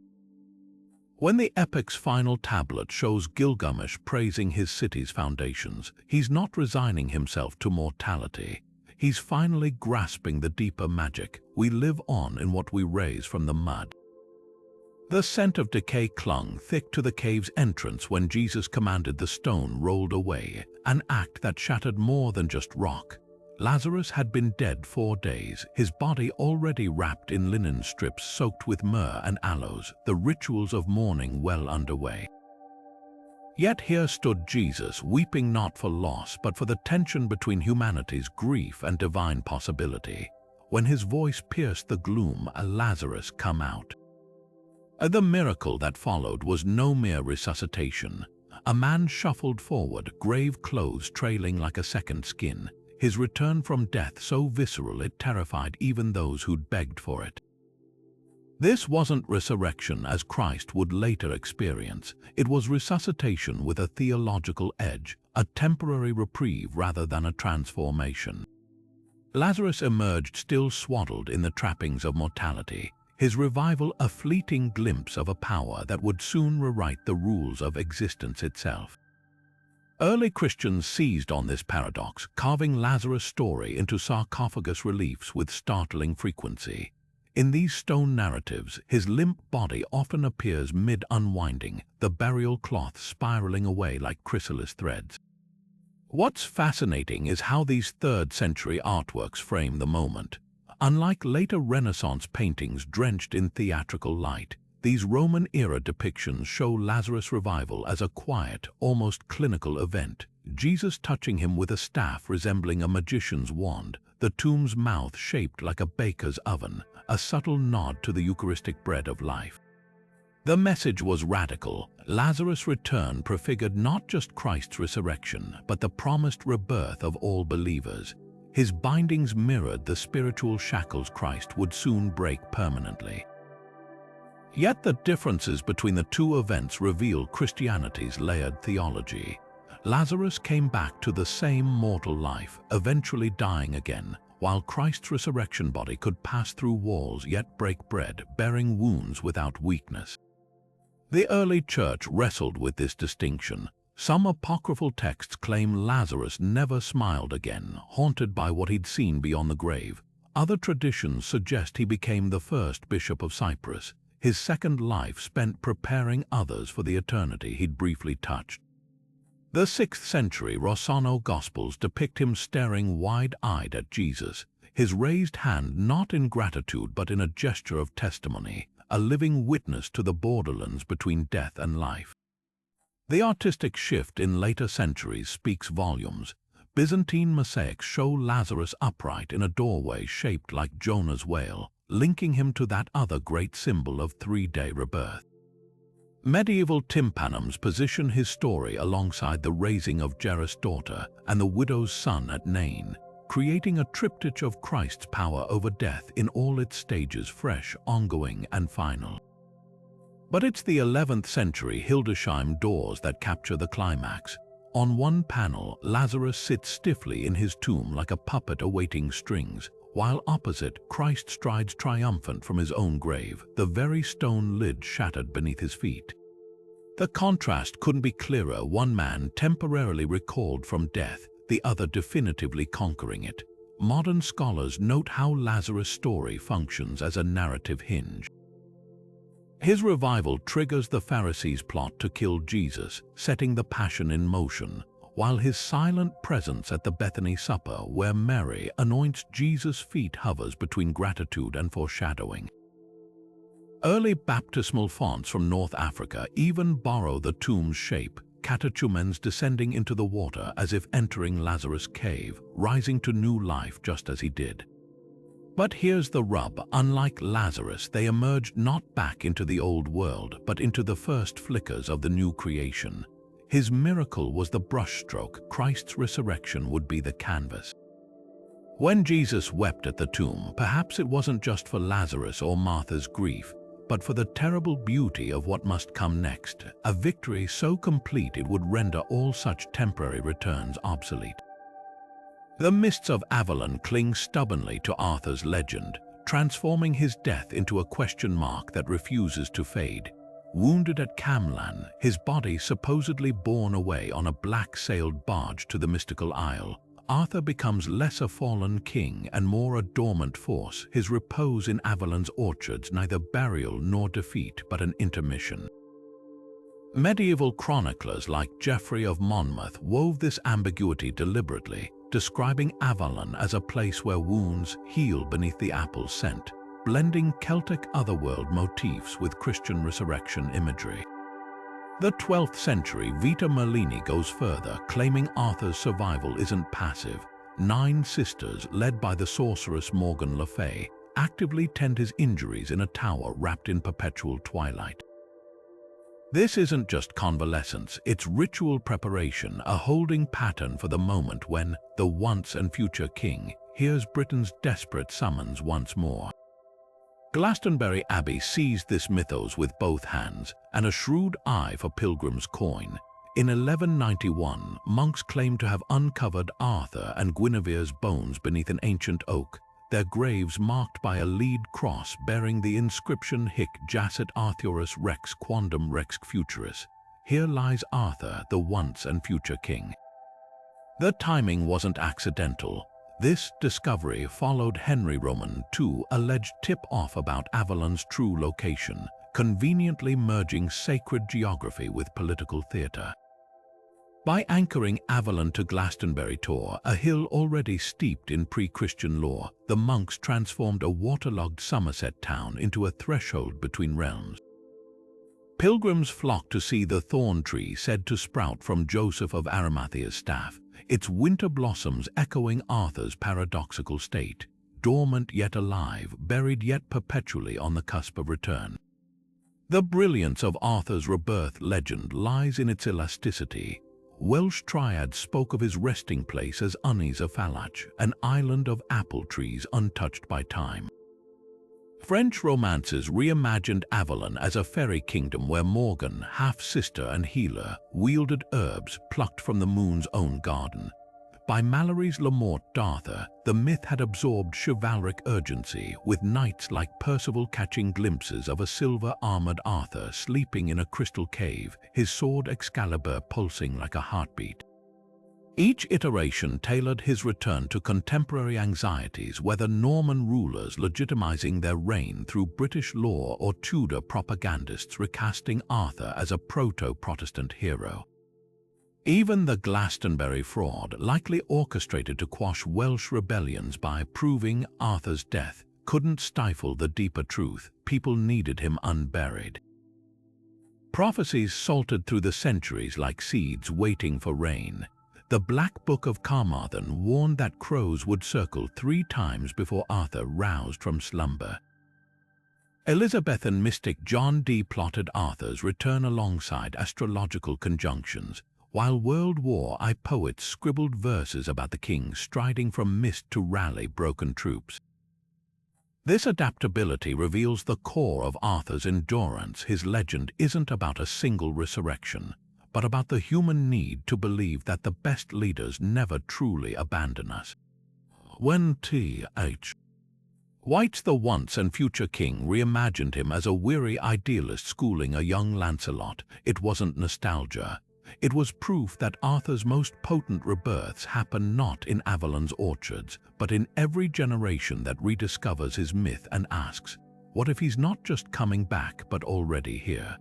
When the epic's final tablet shows Gilgamesh praising his city's foundations, he's not resigning himself to mortality. He's finally grasping the deeper magic. We live on in what we raise from the mud. The scent of decay clung thick to the cave's entrance when Jesus commanded the stone rolled away, an act that shattered more than just rock. Lazarus had been dead 4 days, his body already wrapped in linen strips soaked with myrrh and aloes, the rituals of mourning well underway. Yet here stood Jesus, weeping not for loss, but for the tension between humanity's grief and divine possibility. When his voice pierced the gloom, Lazarus come out. The miracle that followed was no mere resuscitation. A man shuffled forward, grave clothes trailing like a second skin, his return from death so visceral it terrified even those who'd begged for it. This wasn't resurrection as Christ would later experience. It was resuscitation with a theological edge, a temporary reprieve rather than a transformation. Lazarus emerged still swaddled in the trappings of mortality, his revival a fleeting glimpse of a power that would soon rewrite the rules of existence itself. Early Christians seized on this paradox, carving Lazarus' story into sarcophagus reliefs with startling frequency. In these stone narratives, his limp body often appears mid-unwinding, the burial cloth spiraling away like chrysalis threads. What's fascinating is how these 3rd century artworks frame the moment. Unlike later Renaissance paintings drenched in theatrical light, these Roman-era depictions show Lazarus' revival as a quiet, almost clinical event, Jesus touching him with a staff resembling a magician's wand, the tomb's mouth shaped like a baker's oven, a subtle nod to the Eucharistic bread of life. The message was radical. Lazarus' return prefigured not just Christ's resurrection, but the promised rebirth of all believers. His bindings mirrored the spiritual shackles Christ would soon break permanently. Yet the differences between the two events reveal Christianity's layered theology. Lazarus came back to the same mortal life, eventually dying again, while Christ's resurrection body could pass through walls yet break bread, bearing wounds without weakness. The early church wrestled with this distinction. Some apocryphal texts claim Lazarus never smiled again, haunted by what he'd seen beyond the grave. Other traditions suggest he became the first bishop of Cyprus, his second life spent preparing others for the eternity he'd briefly touched. The 6th century Rossano Gospels depict him staring wide-eyed at Jesus, his raised hand not in gratitude but in a gesture of testimony, a living witness to the borderlands between death and life. The artistic shift in later centuries speaks volumes. Byzantine mosaics show Lazarus upright in a doorway shaped like Jonah's whale, linking him to that other great symbol of 3-day rebirth. Medieval tympanums position his story alongside the raising of Jairus' daughter and the widow's son at Nain, creating a triptych of Christ's power over death in all its stages, fresh, ongoing, and final. But it's the 11th century Hildesheim doors that capture the climax. On one panel, Lazarus sits stiffly in his tomb like a puppet awaiting strings, while opposite, Christ strides triumphant from his own grave, the very stone lid shattered beneath his feet. The contrast couldn't be clearer, one man temporarily recalled from death, the other definitively conquering it. Modern scholars note how Lazarus' story functions as a narrative hinge. His revival triggers the Pharisees' plot to kill Jesus, setting the passion in motion, while his silent presence at the Bethany Supper, where Mary anoints Jesus' feet, hovers between gratitude and foreshadowing. Early baptismal fonts from North Africa even borrow the tomb's shape, catechumens descending into the water as if entering Lazarus' cave, rising to new life just as he did. But here's the rub. Unlike Lazarus, they emerged not back into the old world, but into the first flickers of the new creation. His miracle was the brushstroke, Christ's resurrection would be the canvas. When Jesus wept at the tomb, perhaps it wasn't just for Lazarus or Martha's grief, but for the terrible beauty of what must come next, a victory so complete it would render all such temporary returns obsolete. The mists of Avalon cling stubbornly to Arthur's legend, transforming his death into a question mark that refuses to fade. Wounded at Camlan, his body supposedly borne away on a black-sailed barge to the mystical isle, Arthur becomes less a fallen king and more a dormant force, his repose in Avalon's orchards neither burial nor defeat but an intermission. Medieval chroniclers like Geoffrey of Monmouth wove this ambiguity deliberately, describing Avalon as a place where wounds heal beneath the apple's scent, blending Celtic otherworld motifs with Christian resurrection imagery. The 12th century Vita Merlini goes further, claiming Arthur's survival isn't passive. 9 sisters, led by the sorceress Morgan Le Fay, actively tend his injuries in a tower wrapped in perpetual twilight. This isn't just convalescence, it's ritual preparation, a holding pattern for the moment when the once and future king hears Britain's desperate summons once more. Glastonbury Abbey seized this mythos with both hands and a shrewd eye for pilgrims' coin. In 1191, monks claimed to have uncovered Arthur and Guinevere's bones beneath an ancient oak, their graves marked by a lead cross bearing the inscription Hic jacet Arthurus Rex Quondam Rex Futurus. Here lies Arthur, the once and future king. The timing wasn't accidental. This discovery followed Henry Roman II's alleged tip-off about Avalon's true location, conveniently merging sacred geography with political theatre. By anchoring Avalon to Glastonbury Tor, a hill already steeped in pre-Christian lore, the monks transformed a waterlogged Somerset town into a threshold between realms. Pilgrims flocked to see the thorn tree said to sprout from Joseph of Arimathea's staff, its winter blossoms echoing Arthur's paradoxical state, dormant yet alive, buried yet perpetually on the cusp of return. The brilliance of Arthur's rebirth legend lies in its elasticity. Welsh triads spoke of his resting place as Unis of Falach, an island of apple trees untouched by time. French romances reimagined Avalon as a fairy kingdom where Morgan, half-sister and healer, wielded herbs plucked from the moon's own garden. By Mallory's Le Morte d'Arthur, the myth had absorbed chivalric urgency, with knights like Percival catching glimpses of a silver-armored Arthur sleeping in a crystal cave, his sword Excalibur pulsing like a heartbeat. Each iteration tailored his return to contemporary anxieties, whether Norman rulers legitimizing their reign through British law or Tudor propagandists recasting Arthur as a proto-Protestant hero. Even the Glastonbury fraud, likely orchestrated to quash Welsh rebellions by proving Arthur's death, couldn't stifle the deeper truth: people needed him unburied. Prophecies salted through the centuries like seeds waiting for rain. The Black Book of Carmarthen warned that crows would circle 3 times before Arthur roused from slumber. Elizabethan mystic John Dee plotted Arthur's return alongside astrological conjunctions, while World War I poets scribbled verses about the king striding from mist to rally broken troops. This adaptability reveals the core of Arthur's endurance. His legend isn't about a single resurrection, but about the human need to believe that the best leaders never truly abandon us. When T.H. White's The Once and Future King reimagined him as a weary idealist schooling a young Lancelot, it wasn't nostalgia. It was proof that Arthur's most potent rebirths happen not in Avalon's orchards, but in every generation that rediscovers his myth and asks, what if he's not just coming back but already here?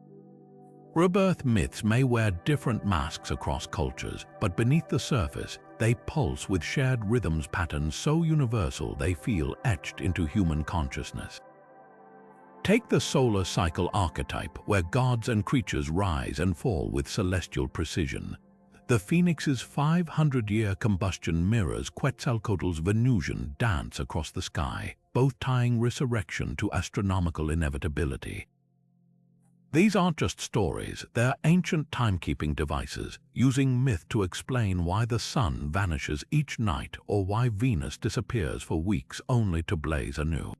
Rebirth myths may wear different masks across cultures, but beneath the surface, they pulse with shared rhythms, patterns so universal they feel etched into human consciousness. Take the solar cycle archetype, where gods and creatures rise and fall with celestial precision. The phoenix's 500-year combustion mirrors Quetzalcoatl's Venusian dance across the sky, both tying resurrection to astronomical inevitability. These aren't just stories, they're ancient timekeeping devices, using myth to explain why the sun vanishes each night or why Venus disappears for weeks only to blaze anew.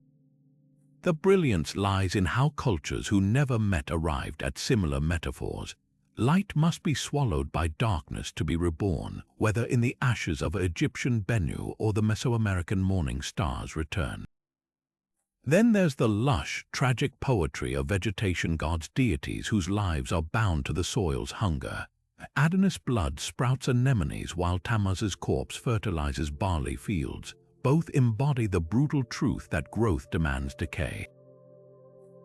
The brilliance lies in how cultures who never met arrived at similar metaphors. Light must be swallowed by darkness to be reborn, whether in the ashes of Egyptian Bennu or the Mesoamerican morning star's return. Then there's the lush, tragic poetry of vegetation gods, deities whose lives are bound to the soil's hunger. Adonis' blood sprouts anemones while Tammuz's corpse fertilizes barley fields. Both embody the brutal truth that growth demands decay.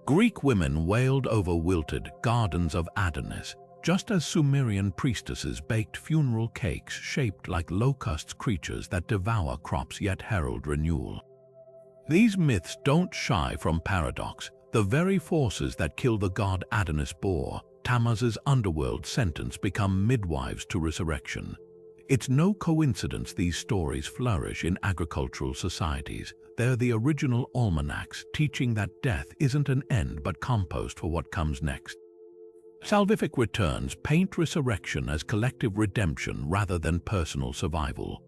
Greek women wailed over wilted gardens of Adonis, just as Sumerian priestesses baked funeral cakes shaped like locusts, creatures that devour crops yet herald renewal. These myths don't shy from paradox. The very forces that kill the god Adonis bore, Tammuz's underworld sentence, become midwives to resurrection. It's no coincidence these stories flourish in agricultural societies. They're the original almanacs, teaching that death isn't an end but compost for what comes next. Salvific returns paint resurrection as collective redemption rather than personal survival.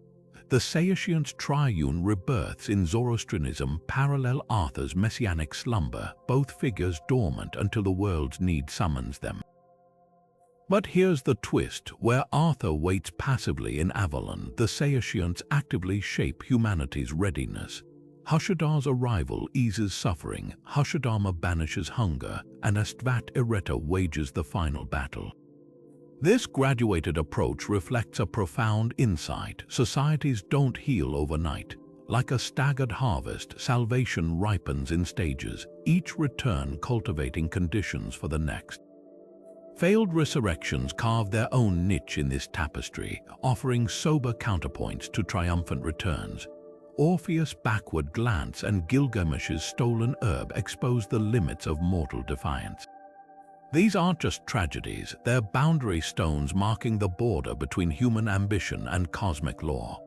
The Saoshyant's triune rebirths in Zoroastrianism parallel Arthur's messianic slumber, both figures dormant until the world's need summons them. But here's the twist: where Arthur waits passively in Avalon, the Saoshyants actively shape humanity's readiness. Hushadar's arrival eases suffering, Hushadama banishes hunger, and Astvat Ereta wages the final battle. This graduated approach reflects a profound insight. Societies don't heal overnight. Like a staggered harvest, salvation ripens in stages, each return cultivating conditions for the next. Failed resurrections carve their own niche in this tapestry, offering sober counterpoints to triumphant returns. Orpheus' backward glance and Gilgamesh's stolen herb expose the limits of mortal defiance. These aren't just tragedies, they're boundary stones marking the border between human ambition and cosmic law.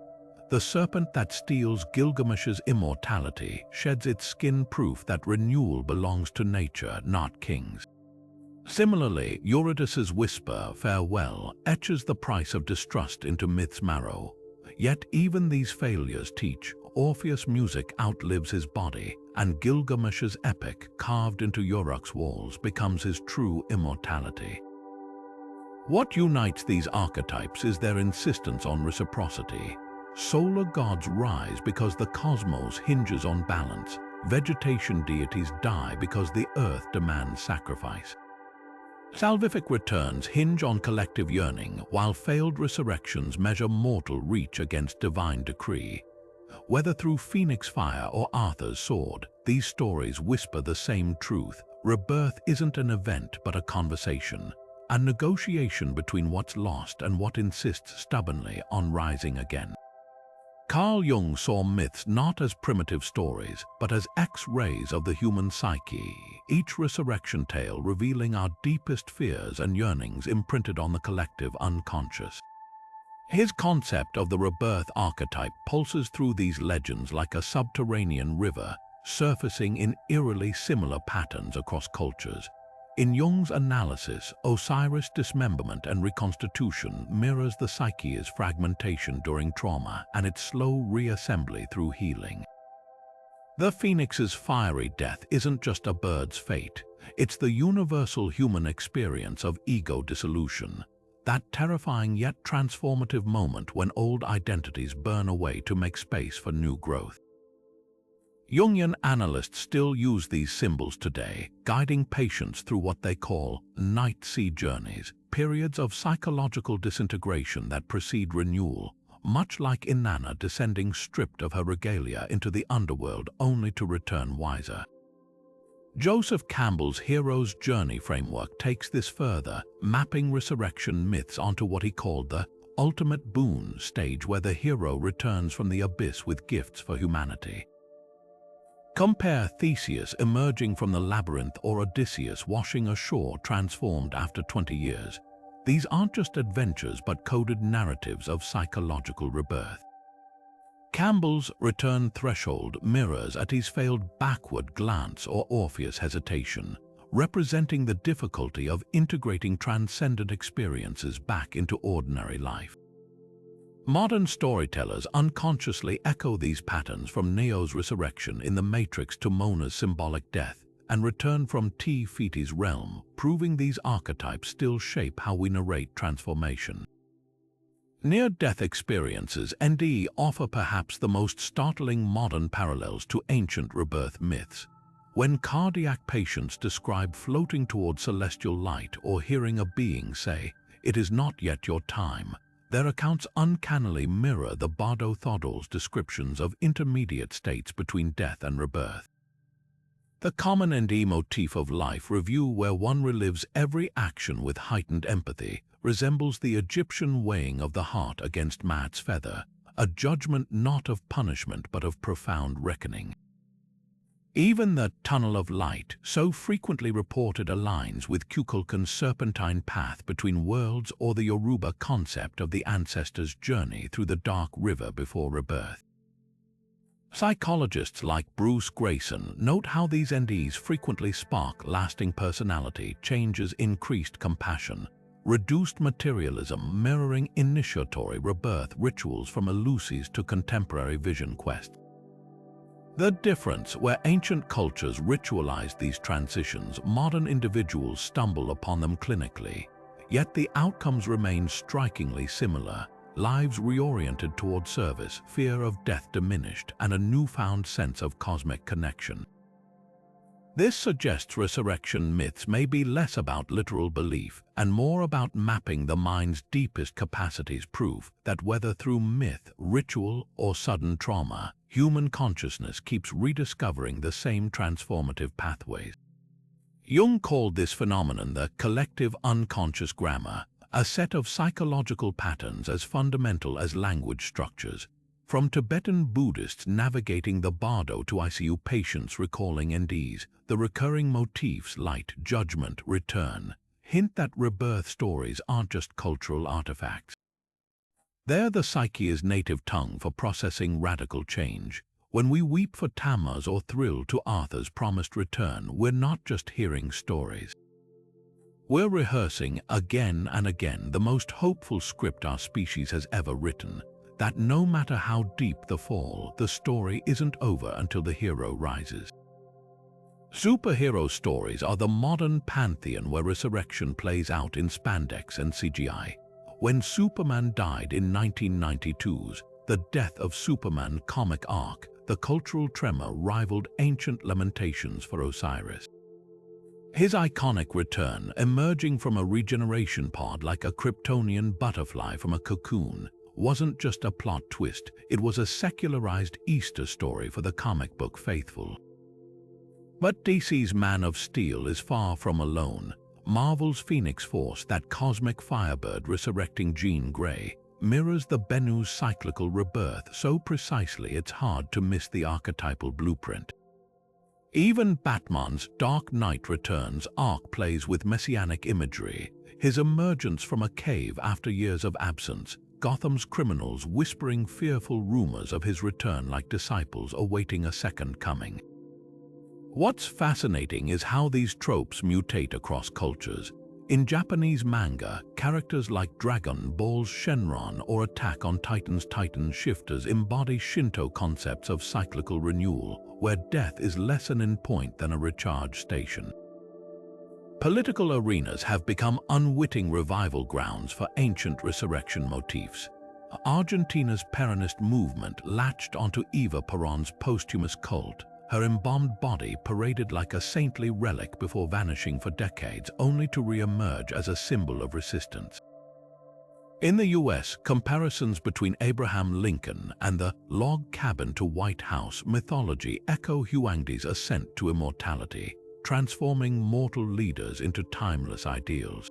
The serpent that steals Gilgamesh's immortality sheds its skin, proof that renewal belongs to nature, not kings. Similarly, Eurydice's whisper, farewell, etches the price of distrust into myth's marrow. Yet even these failures teach. Orpheus' music outlives his body, and Gilgamesh's epic, carved into Uruk's walls, becomes his true immortality. What unites these archetypes is their insistence on reciprocity. Solar gods rise because the cosmos hinges on balance. Vegetation deities die because the earth demands sacrifice. Salvific returns hinge on collective yearning, while failed resurrections measure mortal reach against divine decree. Whether through Phoenix fire or Arthur's sword, these stories whisper the same truth. Rebirth isn't an event but a conversation, a negotiation between what's lost and what insists stubbornly on rising again. Carl Jung saw myths not as primitive stories, but as X-rays of the human psyche, each resurrection tale revealing our deepest fears and yearnings imprinted on the collective unconscious. His concept of the rebirth archetype pulses through these legends like a subterranean river, surfacing in eerily similar patterns across cultures. In Jung's analysis, Osiris' dismemberment and reconstitution mirrors the psyche's fragmentation during trauma and its slow reassembly through healing. The phoenix's fiery death isn't just a bird's fate, it's the universal human experience of ego dissolution. That terrifying yet transformative moment when old identities burn away to make space for new growth. Jungian analysts still use these symbols today, guiding patients through what they call night sea journeys, periods of psychological disintegration that precede renewal, much like Inanna descending stripped of her regalia into the underworld only to return wiser. Joseph Campbell's Hero's Journey framework takes this further, mapping resurrection myths onto what he called the ultimate boon stage, where the hero returns from the abyss with gifts for humanity. Compare Theseus emerging from the labyrinth or Odysseus washing ashore transformed after 20 years. These aren't just adventures but coded narratives of psychological rebirth. Campbell's return threshold mirrors Atti's failed backward glance or Orpheus' hesitation, representing the difficulty of integrating transcendent experiences back into ordinary life. Modern storytellers unconsciously echo these patterns, from Neo's resurrection in The Matrix to Mona's symbolic death, and return from T. Feti's realm, proving these archetypes still shape how we narrate transformation. Near-death experiences (NDE) offer perhaps the most startling modern parallels to ancient rebirth myths. When cardiac patients describe floating toward celestial light or hearing a being say, "It is not yet your time," their accounts uncannily mirror the Bardo Thodol's descriptions of intermediate states between death and rebirth. The common NDE motif of life review, where one relives every action with heightened empathy, resembles the Egyptian weighing of the heart against Maat's feather, a judgment not of punishment but of profound reckoning. Even the tunnel of light, so frequently reported, aligns with Kukulkan's serpentine path between worlds, or the Yoruba concept of the ancestor's journey through the dark river before rebirth. Psychologists like Bruce Grayson note how these NDEs frequently spark lasting personality changes, increased compassion, reduced materialism, mirroring initiatory rebirth rituals from Eleusis to contemporary vision quests. The difference: where ancient cultures ritualized these transitions, modern individuals stumble upon them clinically, yet the outcomes remain strikingly similar. Lives reoriented toward service, fear of death diminished, and a newfound sense of cosmic connection. This suggests resurrection myths may be less about literal belief and more about mapping the mind's deepest capacities, proof that whether through myth, ritual, or sudden trauma, human consciousness keeps rediscovering the same transformative pathways. Jung called this phenomenon the collective unconscious grammar, a set of psychological patterns as fundamental as language structures. From Tibetan Buddhists navigating the Bardo to ICU patients recalling NDEs, the recurring motifs, light, judgment, return, hint that rebirth stories aren't just cultural artifacts. They're the psyche's native tongue for processing radical change. When we weep for Tammuz or thrill to Arthur's promised return, we're not just hearing stories. We're rehearsing again and again the most hopeful script our species has ever written, that no matter how deep the fall, the story isn't over until the hero rises. Superhero stories are the modern pantheon where resurrection plays out in spandex and CGI. When Superman died in 1992's The Death of Superman comic arc, the cultural tremor rivaled ancient lamentations for Osiris. His iconic return, emerging from a regeneration pod like a Kryptonian butterfly from a cocoon, wasn't just a plot twist, it was a secularized Easter story for the comic book faithful. But DC's Man of Steel is far from alone. Marvel's Phoenix Force, that cosmic firebird resurrecting Jean Grey, mirrors the Bennu's cyclical rebirth so precisely it's hard to miss the archetypal blueprint. Even Batman's Dark Knight Returns arc plays with messianic imagery, his emergence from a cave after years of absence, Gotham's criminals whispering fearful rumors of his return like disciples awaiting a second coming. What's fascinating is how these tropes mutate across cultures. In Japanese manga, characters like Dragon Ball's Shenron or Attack on Titan's Titan shifters embody Shinto concepts of cyclical renewal, where death is less an endpoint than a recharge station. Political arenas have become unwitting revival grounds for ancient resurrection motifs. Argentina's Peronist movement latched onto Eva Perón's posthumous cult, her embalmed body paraded like a saintly relic before vanishing for decades, only to re-emerge as a symbol of resistance. In the US, comparisons between Abraham Lincoln and the log cabin to White House mythology echo Huangdi's ascent to immortality, transforming mortal leaders into timeless ideals.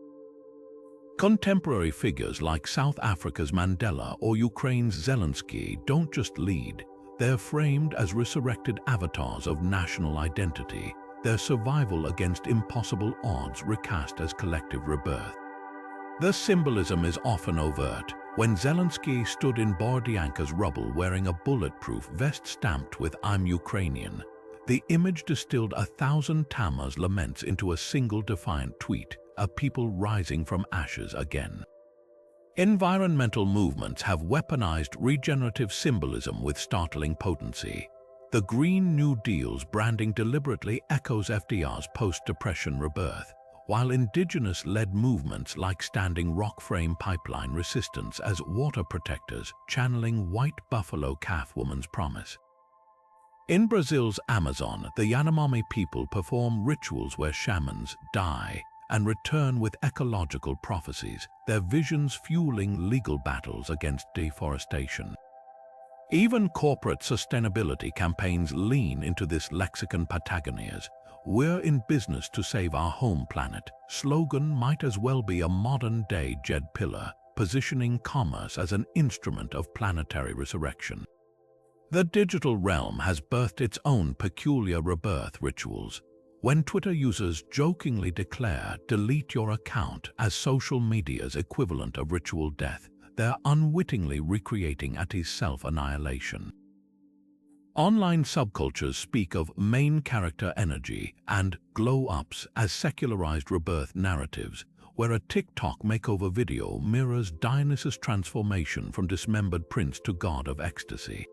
Contemporary figures like South Africa's Mandela or Ukraine's Zelensky don't just lead, they're framed as resurrected avatars of national identity, their survival against impossible odds recast as collective rebirth. The symbolism is often overt. When Zelensky stood in Borodianka's rubble wearing a bulletproof vest stamped with "I'm Ukrainian," the image distilled 1,000 Tammuz laments into a single defiant tweet, a people rising from ashes again. Environmental movements have weaponized regenerative symbolism with startling potency. The Green New Deal's branding deliberately echoes FDR's post-Depression rebirth, while indigenous led movements like standing rock frame pipeline resistance as water protectors, channeling white buffalo calf woman's promise. In Brazil's Amazon, the Yanomami people perform rituals where shamans die and return with ecological prophecies, their visions fueling legal battles against deforestation. Even corporate sustainability campaigns lean into this lexicon. Patagonia's "We're in business to save our home planet" slogan might as well be a modern-day Jed pillar, positioning commerce as an instrument of planetary resurrection. The digital realm has birthed its own peculiar rebirth rituals. When Twitter users jokingly declare "delete your account" as social media's equivalent of ritual death, they're unwittingly recreating Ati's self-annihilation. Online subcultures speak of main character energy and glow-ups as secularized rebirth narratives, where a TikTok makeover video mirrors Dionysus' transformation from dismembered prince to god of ecstasy.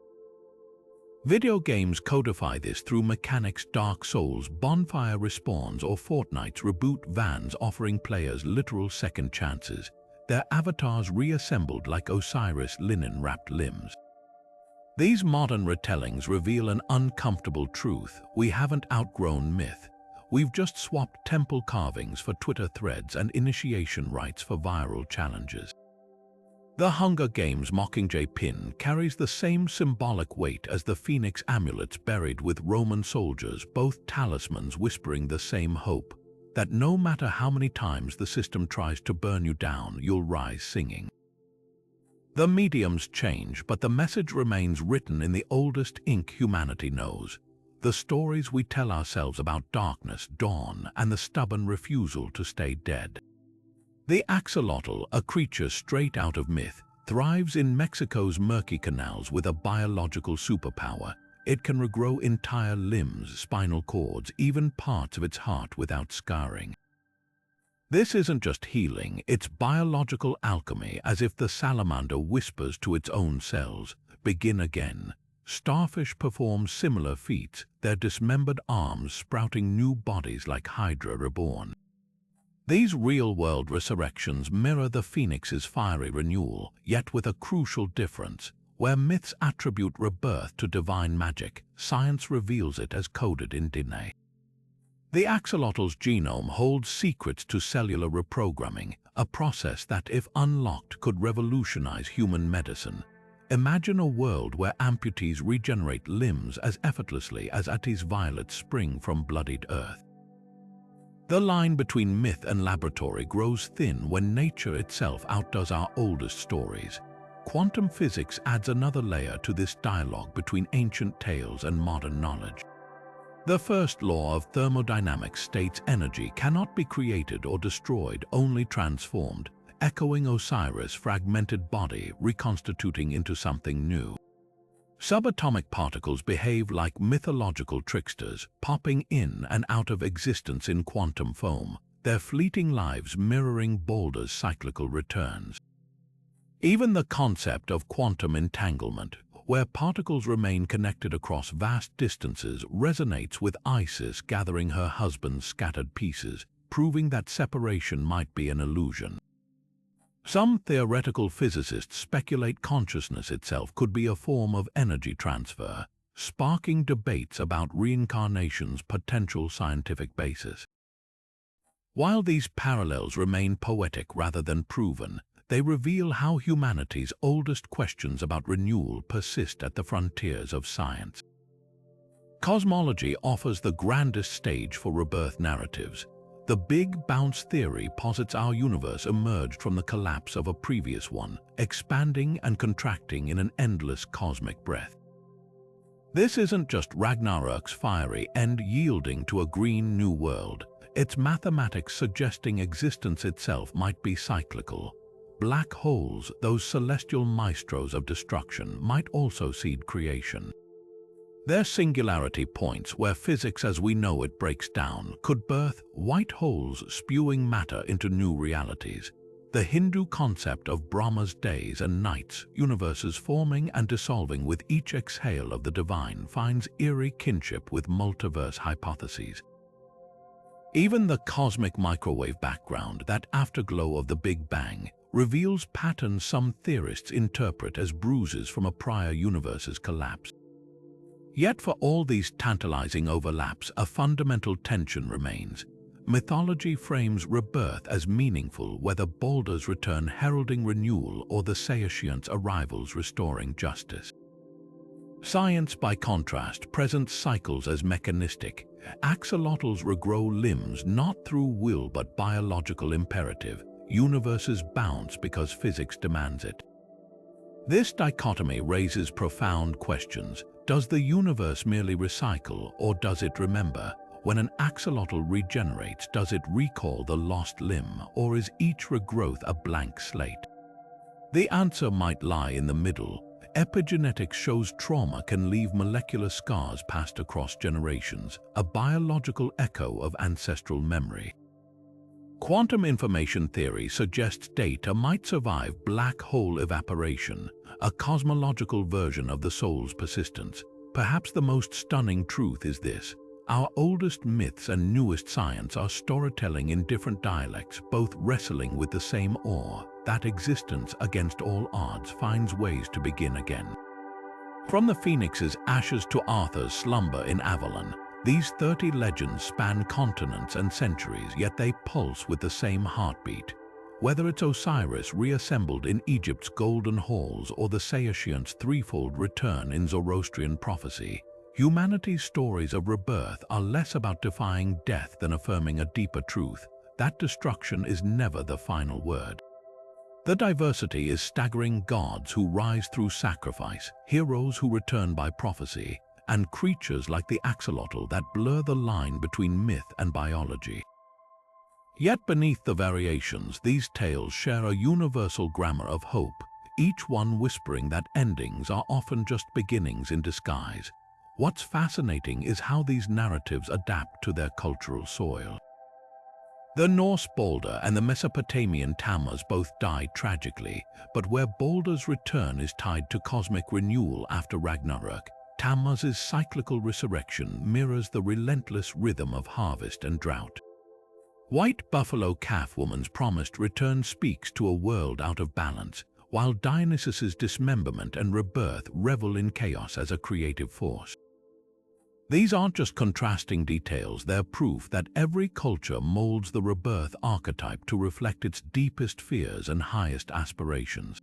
Video games codify this through mechanics. Dark Souls' Bonfire respawns or Fortnite's Reboot vans offering players literal second chances, their avatars reassembled like Osiris' linen-wrapped limbs. These modern retellings reveal an uncomfortable truth: we haven't outgrown myth. We've just swapped temple carvings for Twitter threads and initiation rites for viral challenges. The Hunger Games Mockingjay pin carries the same symbolic weight as the Phoenix amulets buried with Roman soldiers, both talismans whispering the same hope, that no matter how many times the system tries to burn you down, you'll rise singing. The mediums change, but the message remains written in the oldest ink humanity knows: the stories we tell ourselves about darkness, dawn, and the stubborn refusal to stay dead. The axolotl, a creature straight out of myth, thrives in Mexico's murky canals with a biological superpower. It can regrow entire limbs, spinal cords, even parts of its heart without scarring. This isn't just healing, it's biological alchemy, as if the salamander whispers to its own cells, "Begin again." Starfish perform similar feats, their dismembered arms sprouting new bodies like Hydra reborn. These real-world resurrections mirror the phoenix's fiery renewal, yet with a crucial difference. Where myths attribute rebirth to divine magic, science reveals it as coded in DNA. The axolotl's genome holds secrets to cellular reprogramming, a process that, if unlocked, could revolutionize human medicine. Imagine a world where amputees regenerate limbs as effortlessly as Ati's violets spring from bloodied earth. The line between myth and laboratory grows thin when nature itself outdoes our oldest stories. Quantum physics adds another layer to this dialogue between ancient tales and modern knowledge. The first law of thermodynamics states energy cannot be created or destroyed, only transformed, echoing Osiris' fragmented body reconstituting into something new. Subatomic particles behave like mythological tricksters, popping in and out of existence in quantum foam, their fleeting lives mirroring Boulder's cyclical returns. Even the concept of quantum entanglement, where particles remain connected across vast distances, resonates with Isis gathering her husband's scattered pieces, proving that separation might be an illusion. Some theoretical physicists speculate consciousness itself could be a form of energy transfer, sparking debates about reincarnation's potential scientific basis. While these parallels remain poetic rather than proven, they reveal how humanity's oldest questions about renewal persist at the frontiers of science. Cosmology offers the grandest stage for rebirth narratives. The Big Bounce theory posits our universe emerged from the collapse of a previous one, expanding and contracting in an endless cosmic breath. This isn't just Ragnarok's fiery end yielding to a green new world. It's mathematics suggesting existence itself might be cyclical. Black holes, those celestial maestros of destruction, might also seed creation. Their singularity points where physics as we know it breaks down could birth white holes spewing matter into new realities. The Hindu concept of Brahma's days and nights, universes forming and dissolving with each exhale of the divine, finds eerie kinship with multiverse hypotheses. Even the cosmic microwave background, that afterglow of the Big Bang, reveals patterns some theorists interpret as bruises from a prior universe's collapse. Yet for all these tantalizing overlaps, a fundamental tension remains. Mythology frames rebirth as meaningful, whether Balder's return heralding renewal or the Saotians' arrivals restoring justice. Science, by contrast, presents cycles as mechanistic. Axolotls regrow limbs not through will but biological imperative. Universes bounce because physics demands it. This dichotomy raises profound questions. Does the universe merely recycle, or does it remember? When an axolotl regenerates, does it recall the lost limb, or is each regrowth a blank slate? The answer might lie in the middle. Epigenetics shows trauma can leave molecular scars passed across generations, a biological echo of ancestral memory. Quantum information theory suggests data might survive black hole evaporation, a cosmological version of the soul's persistence. Perhaps the most stunning truth is this: our oldest myths and newest science are storytelling in different dialects, both wrestling with the same awe, that existence against all odds finds ways to begin again. From the phoenix's ashes to Arthur's slumber in Avalon, these 30 legends span continents and centuries, yet they pulse with the same heartbeat. Whether it's Osiris reassembled in Egypt's golden halls or the Saotians' threefold return in Zoroastrian prophecy, humanity's stories of rebirth are less about defying death than affirming a deeper truth: that destruction is never the final word. The diversity is staggering: gods who rise through sacrifice, heroes who return by prophecy, and creatures like the axolotl that blur the line between myth and biology. Yet beneath the variations, these tales share a universal grammar of hope, each one whispering that endings are often just beginnings in disguise. What's fascinating is how these narratives adapt to their cultural soil. The Norse Balder and the Mesopotamian Tammuz both died tragically, but where Balder's return is tied to cosmic renewal after Ragnarok, Tammuz's cyclical resurrection mirrors the relentless rhythm of harvest and drought. White buffalo calf woman's promised return speaks to a world out of balance, while Dionysus's dismemberment and rebirth revel in chaos as a creative force. These aren't just contrasting details, they're proof that every culture molds the rebirth archetype to reflect its deepest fears and highest aspirations.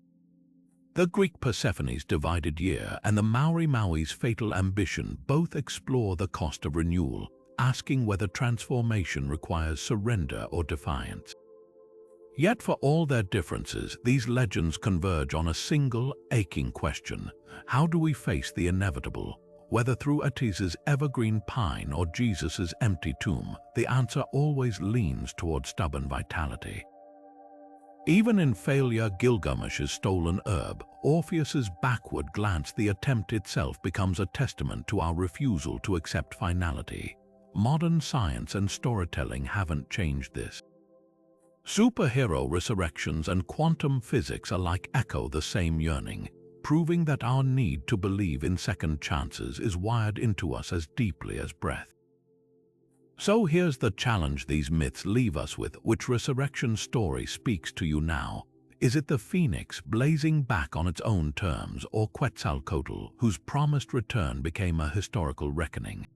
The Greek Persephone's divided year and the Maui's fatal ambition both explore the cost of renewal, asking whether transformation requires surrender or defiance. Yet for all their differences, these legends converge on a single, aching question: how do we face the inevitable? Whether through Attis's evergreen pine or Jesus's empty tomb, the answer always leans toward stubborn vitality. Even in failure, Gilgamesh's stolen herb, Orpheus's backward glance, the attempt itself becomes a testament to our refusal to accept finality. Modern science and storytelling haven't changed this. Superhero resurrections and quantum physics alike echo the same yearning, proving that our need to believe in second chances is wired into us as deeply as breath. So here's the challenge these myths leave us with: which resurrection story speaks to you now? Is it the phoenix blazing back on its own terms, or Quetzalcoatl, whose promised return became a historical reckoning?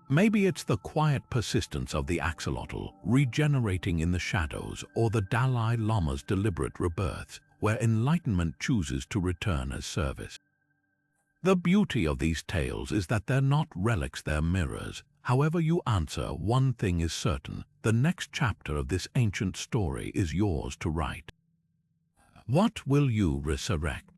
Maybe it's the quiet persistence of the axolotl, regenerating in the shadows, or the Dalai Lama's deliberate rebirths, where enlightenment chooses to return as service. The beauty of these tales is that they're not relics, they're mirrors. However you answer, one thing is certain: the next chapter of this ancient story is yours to write. What will you resurrect?